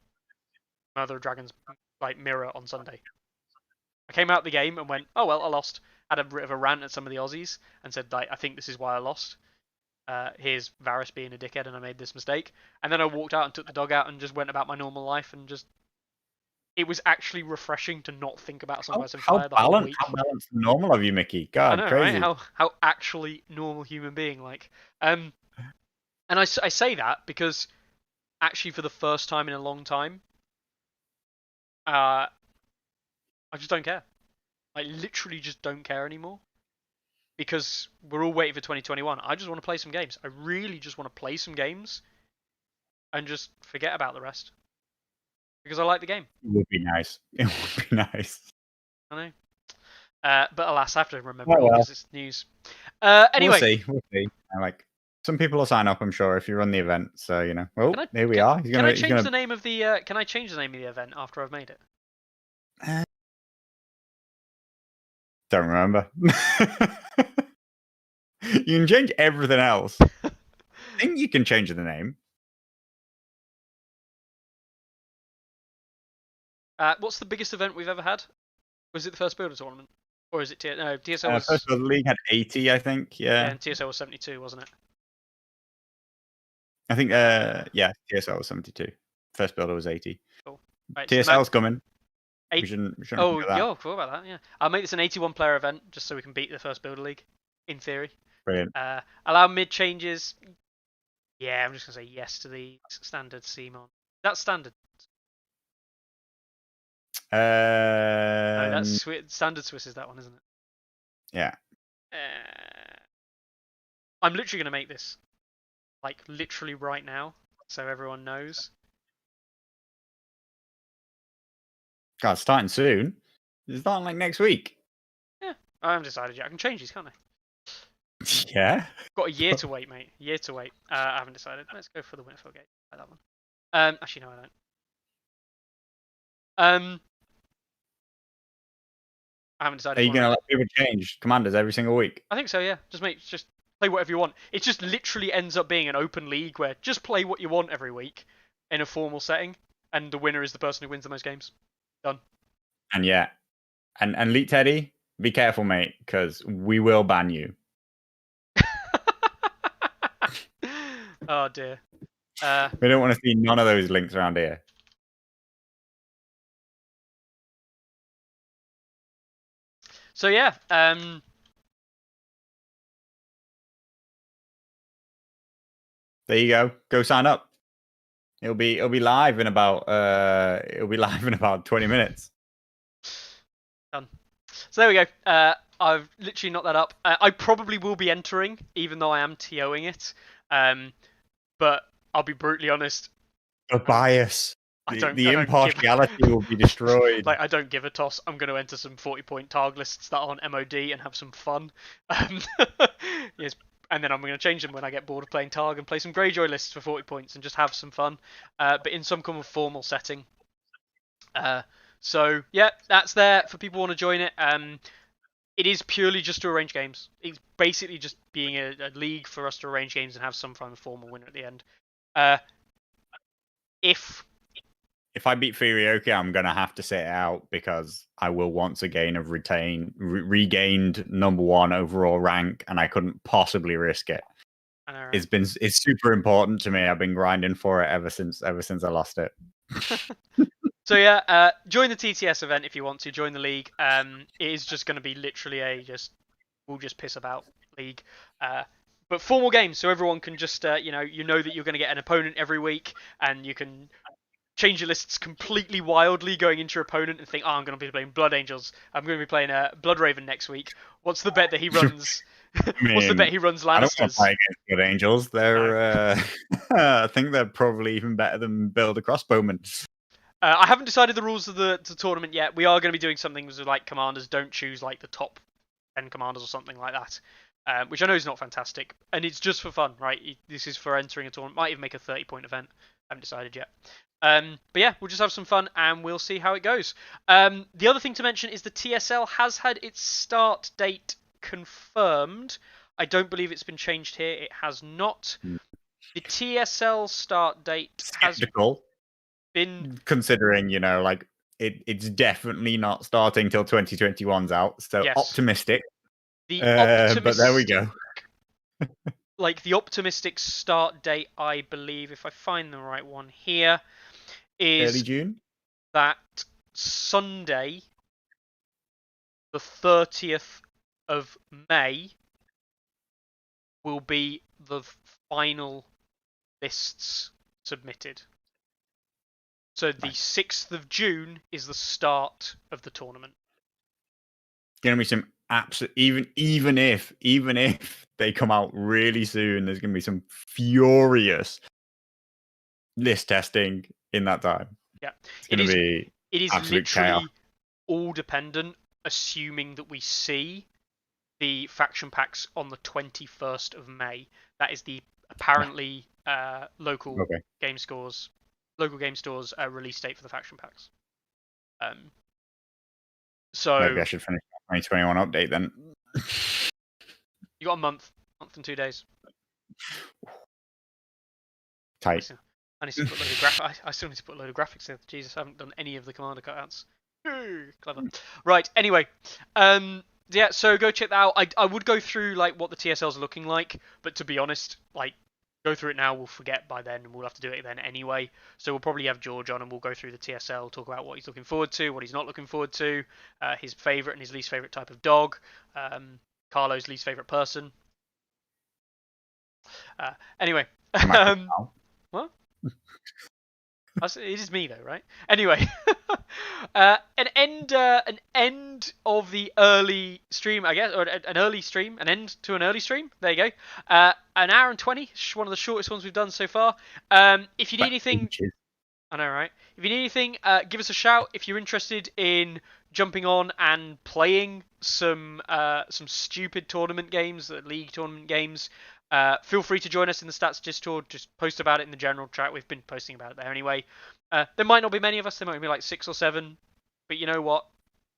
Mother of Dragons like mirror on Sunday. I came out the game and went, oh well, I lost. Had a bit of a rant at some of the Aussies and said like, I think this is why I lost. Here's Varys being a dickhead and I made this mistake. And then I walked out and took the dog out and just went about my normal life and just. It was actually refreshing to not think about Song of Ice and Fire the whole week. How balanced and normal of you, Mickey? God, I know, crazy. right? How actually normal human being like. And I say that because actually for the first time in a long time, I just don't care. I literally just don't care anymore. Because we're all waiting for 2021. I just want to play some games. I really just want to play some games and just forget about the rest. Because I like the game. It would be nice. It would be nice. I know. But alas, I have to remember because it's news. Anyway. We'll see. some people will sign up, I'm sure, if you run the event. So well, here we are. Can I change the name of the? Can I change the name of the event after I've made it? Don't remember. You can change everything else. I think you can change the name. What's the biggest event we've ever had? Was it the first Builder tournament, or is it no? TSL was. First of all, the league had 80, I think. Yeah, and TSL was 72, wasn't it? I think. Yeah, TSL was 72. First Builder was 80. Cool. Right, TSL's coming. We shouldn't oh, forget that. yeah, cool about that. Yeah, I'll make this an 81-player event just so we can beat the first Builder League, in theory. Brilliant. Allow mid changes. Yeah, I'm just gonna say yes to the standard CMON. That's standard. No, that's standard Swiss is that one, isn't it? Yeah. I'm literally gonna make this, like literally right now, so everyone knows. God, it's starting soon. It's starting like next week. Yeah, I haven't decided yet. I can change these, can't I? Yeah. Got a year to wait, mate. A year to wait. I haven't decided. Let's go for the Winterfell Gate. Like that one. Actually, no, I don't. I haven't decided. Are you gonna let people change commanders every single week? I think so. Yeah. Just play whatever you want. It just literally ends up being an open league where just play what you want every week in a formal setting, and the winner is the person who wins the most games. Done. And yeah, and Elite Teddy, be careful, mate, because we will ban you. Oh dear. We don't want to see none of those links around here. So yeah, there you go. Go sign up. It'll be live in about 20 minutes. Done. So there we go. I've literally knocked that up. I probably will be entering, even though I am TOing it. But I'll be brutally honest. The bias. The impartiality will be destroyed. Like, I don't give a toss. I'm going to enter some 40-point Targ lists that aren't MOD and have some fun. Yes, and then I'm going to change them when I get bored of playing Targ and play some Greyjoy lists for 40 points and just have some fun. But in some kind of formal setting. So yeah, that's there for people who want to join it. It is purely just to arrange games. It's basically just being a league for us to arrange games and have some kind of formal winner at the end. If I beat Furioka, I'm gonna have to sit it out because I will once again have regained #1 overall rank, and I couldn't possibly risk it. I know, right? It's super important to me. I've been grinding for it ever since I lost it. So yeah, join the TTS event if you want to. Join the league. It is just going to be literally we'll just piss about league. But formal games, so everyone can just you know that you're going to get an opponent every week, and you can change your lists completely wildly going into your opponent and think, oh, I'm going to be playing Blood Angels. I'm going to be playing Blood Raven next week. What's the bet that he runs? What's the bet he runs Lannisters? I don't want to play against Blood Angels. They're, I think they're probably even better than Build a Crossbowman. I haven't decided the rules of the tournament yet. We are going to be doing something with like commanders. Don't choose like the top 10 commanders or something like that, which I know is not fantastic. And it's just for fun, right? This is for entering a tournament. Might even make a 30-point event. I haven't decided yet. But yeah, we'll just have some fun and we'll see how it goes. The other thing to mention is the TSL has had its start date confirmed. I don't believe it's been changed here. It has not. The TSL start date has been... Considering, like, it's definitely not starting till 2021's out. So yes. Optimistic. But there we go. Like, the optimistic start date, I believe, if I find the right one here, is early June. That Sunday, the 30th of May, will be the final lists submitted. So the 6th of June is the start of the tournament. Going to be some absolute, even if they come out really soon, there's going to be some furious list testing in that time. Yeah, it's going to be it is absolute literally chaos. All dependent, assuming that we see the faction packs on the 21st of May. That is the apparently local Okay. game stores release date for the faction packs. Maybe I So should finish my 2021 update then. you got a month and 2 days. Tight. I need to put a load of I still need to put a load of graphics in. Jesus, I haven't done any of the commander cutouts. Clever. Right. Anyway, yeah. So go check that out. I would go through like what the TSLs are looking like, but to be honest, like go through it now, we'll forget by then, and we'll have to do it then anyway. So we'll probably have George on, and we'll go through the TSL, talk about what he's looking forward to, what he's not looking forward to, his favorite and his least favorite type of dog, Carlo's least favorite person. Anyway, what? It is me though, right? Anyway, an end of the early stream, I guess, or an early stream, an end to an early stream. There you go. An hour and 20, one of the shortest ones we've done so far. If you need anything, I know, right? If you need anything, give us a shout. If you're interested in jumping on and playing some stupid tournament games, league tournament games, feel free to join us in the Stats Discord. Just post about it in the general chat. We've been posting about it there anyway. There might not be many of us. There might be like 6 or 7. But you know what?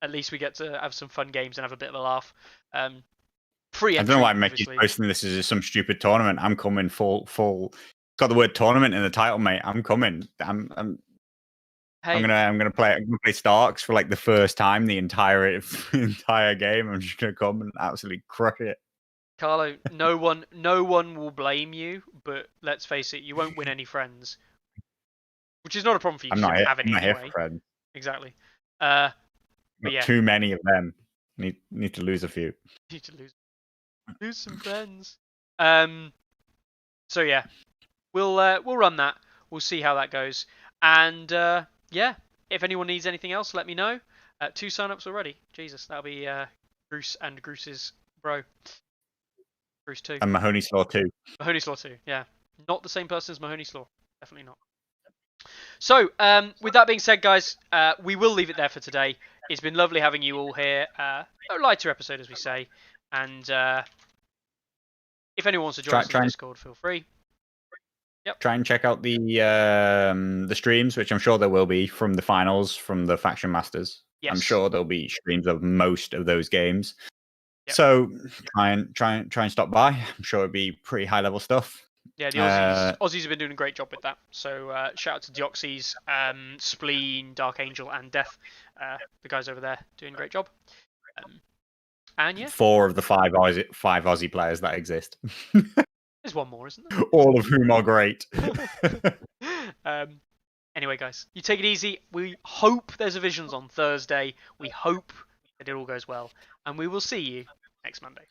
At least we get to have some fun games and have a bit of a laugh. Free entry, I don't know why Mickey's obviously. posting this as some stupid tournament. I'm coming full. Got the word tournament in the title, mate. I'm coming. I'm gonna play Starks for like the first time the entire game. I'm just gonna come and absolutely crush it. Carlo, no one will blame you, but let's face it, you won't win any friends, which is not a problem for you. I'm You not don't here, have any I'm not here anyway. for friends. Exactly. Not yeah, too many of them. Need to lose a few. need to lose some friends. So yeah, we'll run that. We'll see how that goes. And yeah, if anyone needs anything else, let me know. 2 signups already. Jesus, that'll be Bruce and Bruce's bro. Bruce 2. And Mahoney Slaw 2. Mahoney Slaw 2, yeah. Not the same person as Mahoney Slaw. Definitely not. So, with that being said, guys, we will leave it there for today. It's been lovely having you all here. A lighter episode, as we say. And if anyone wants to join us on Discord, feel free. Yep. Try and check out the streams, which I'm sure there will be from the finals, from the Faction Masters. Yes. I'm sure there'll be streams of most of those games. Yep. So try and stop by. I'm sure it'll be pretty high level stuff. Yeah, the Aussies have been doing a great job with that. So shout out to Deoxys, Spleen, Dark Angel, and Death. The guys over there doing a great job. And yeah, 4 of the 5 Aussie players that exist. There's one more, isn't there? All of whom are great. Anyway, guys, you take it easy. We hope there's a Visions on Thursday. We hope that it all goes well. And we will see you next Monday.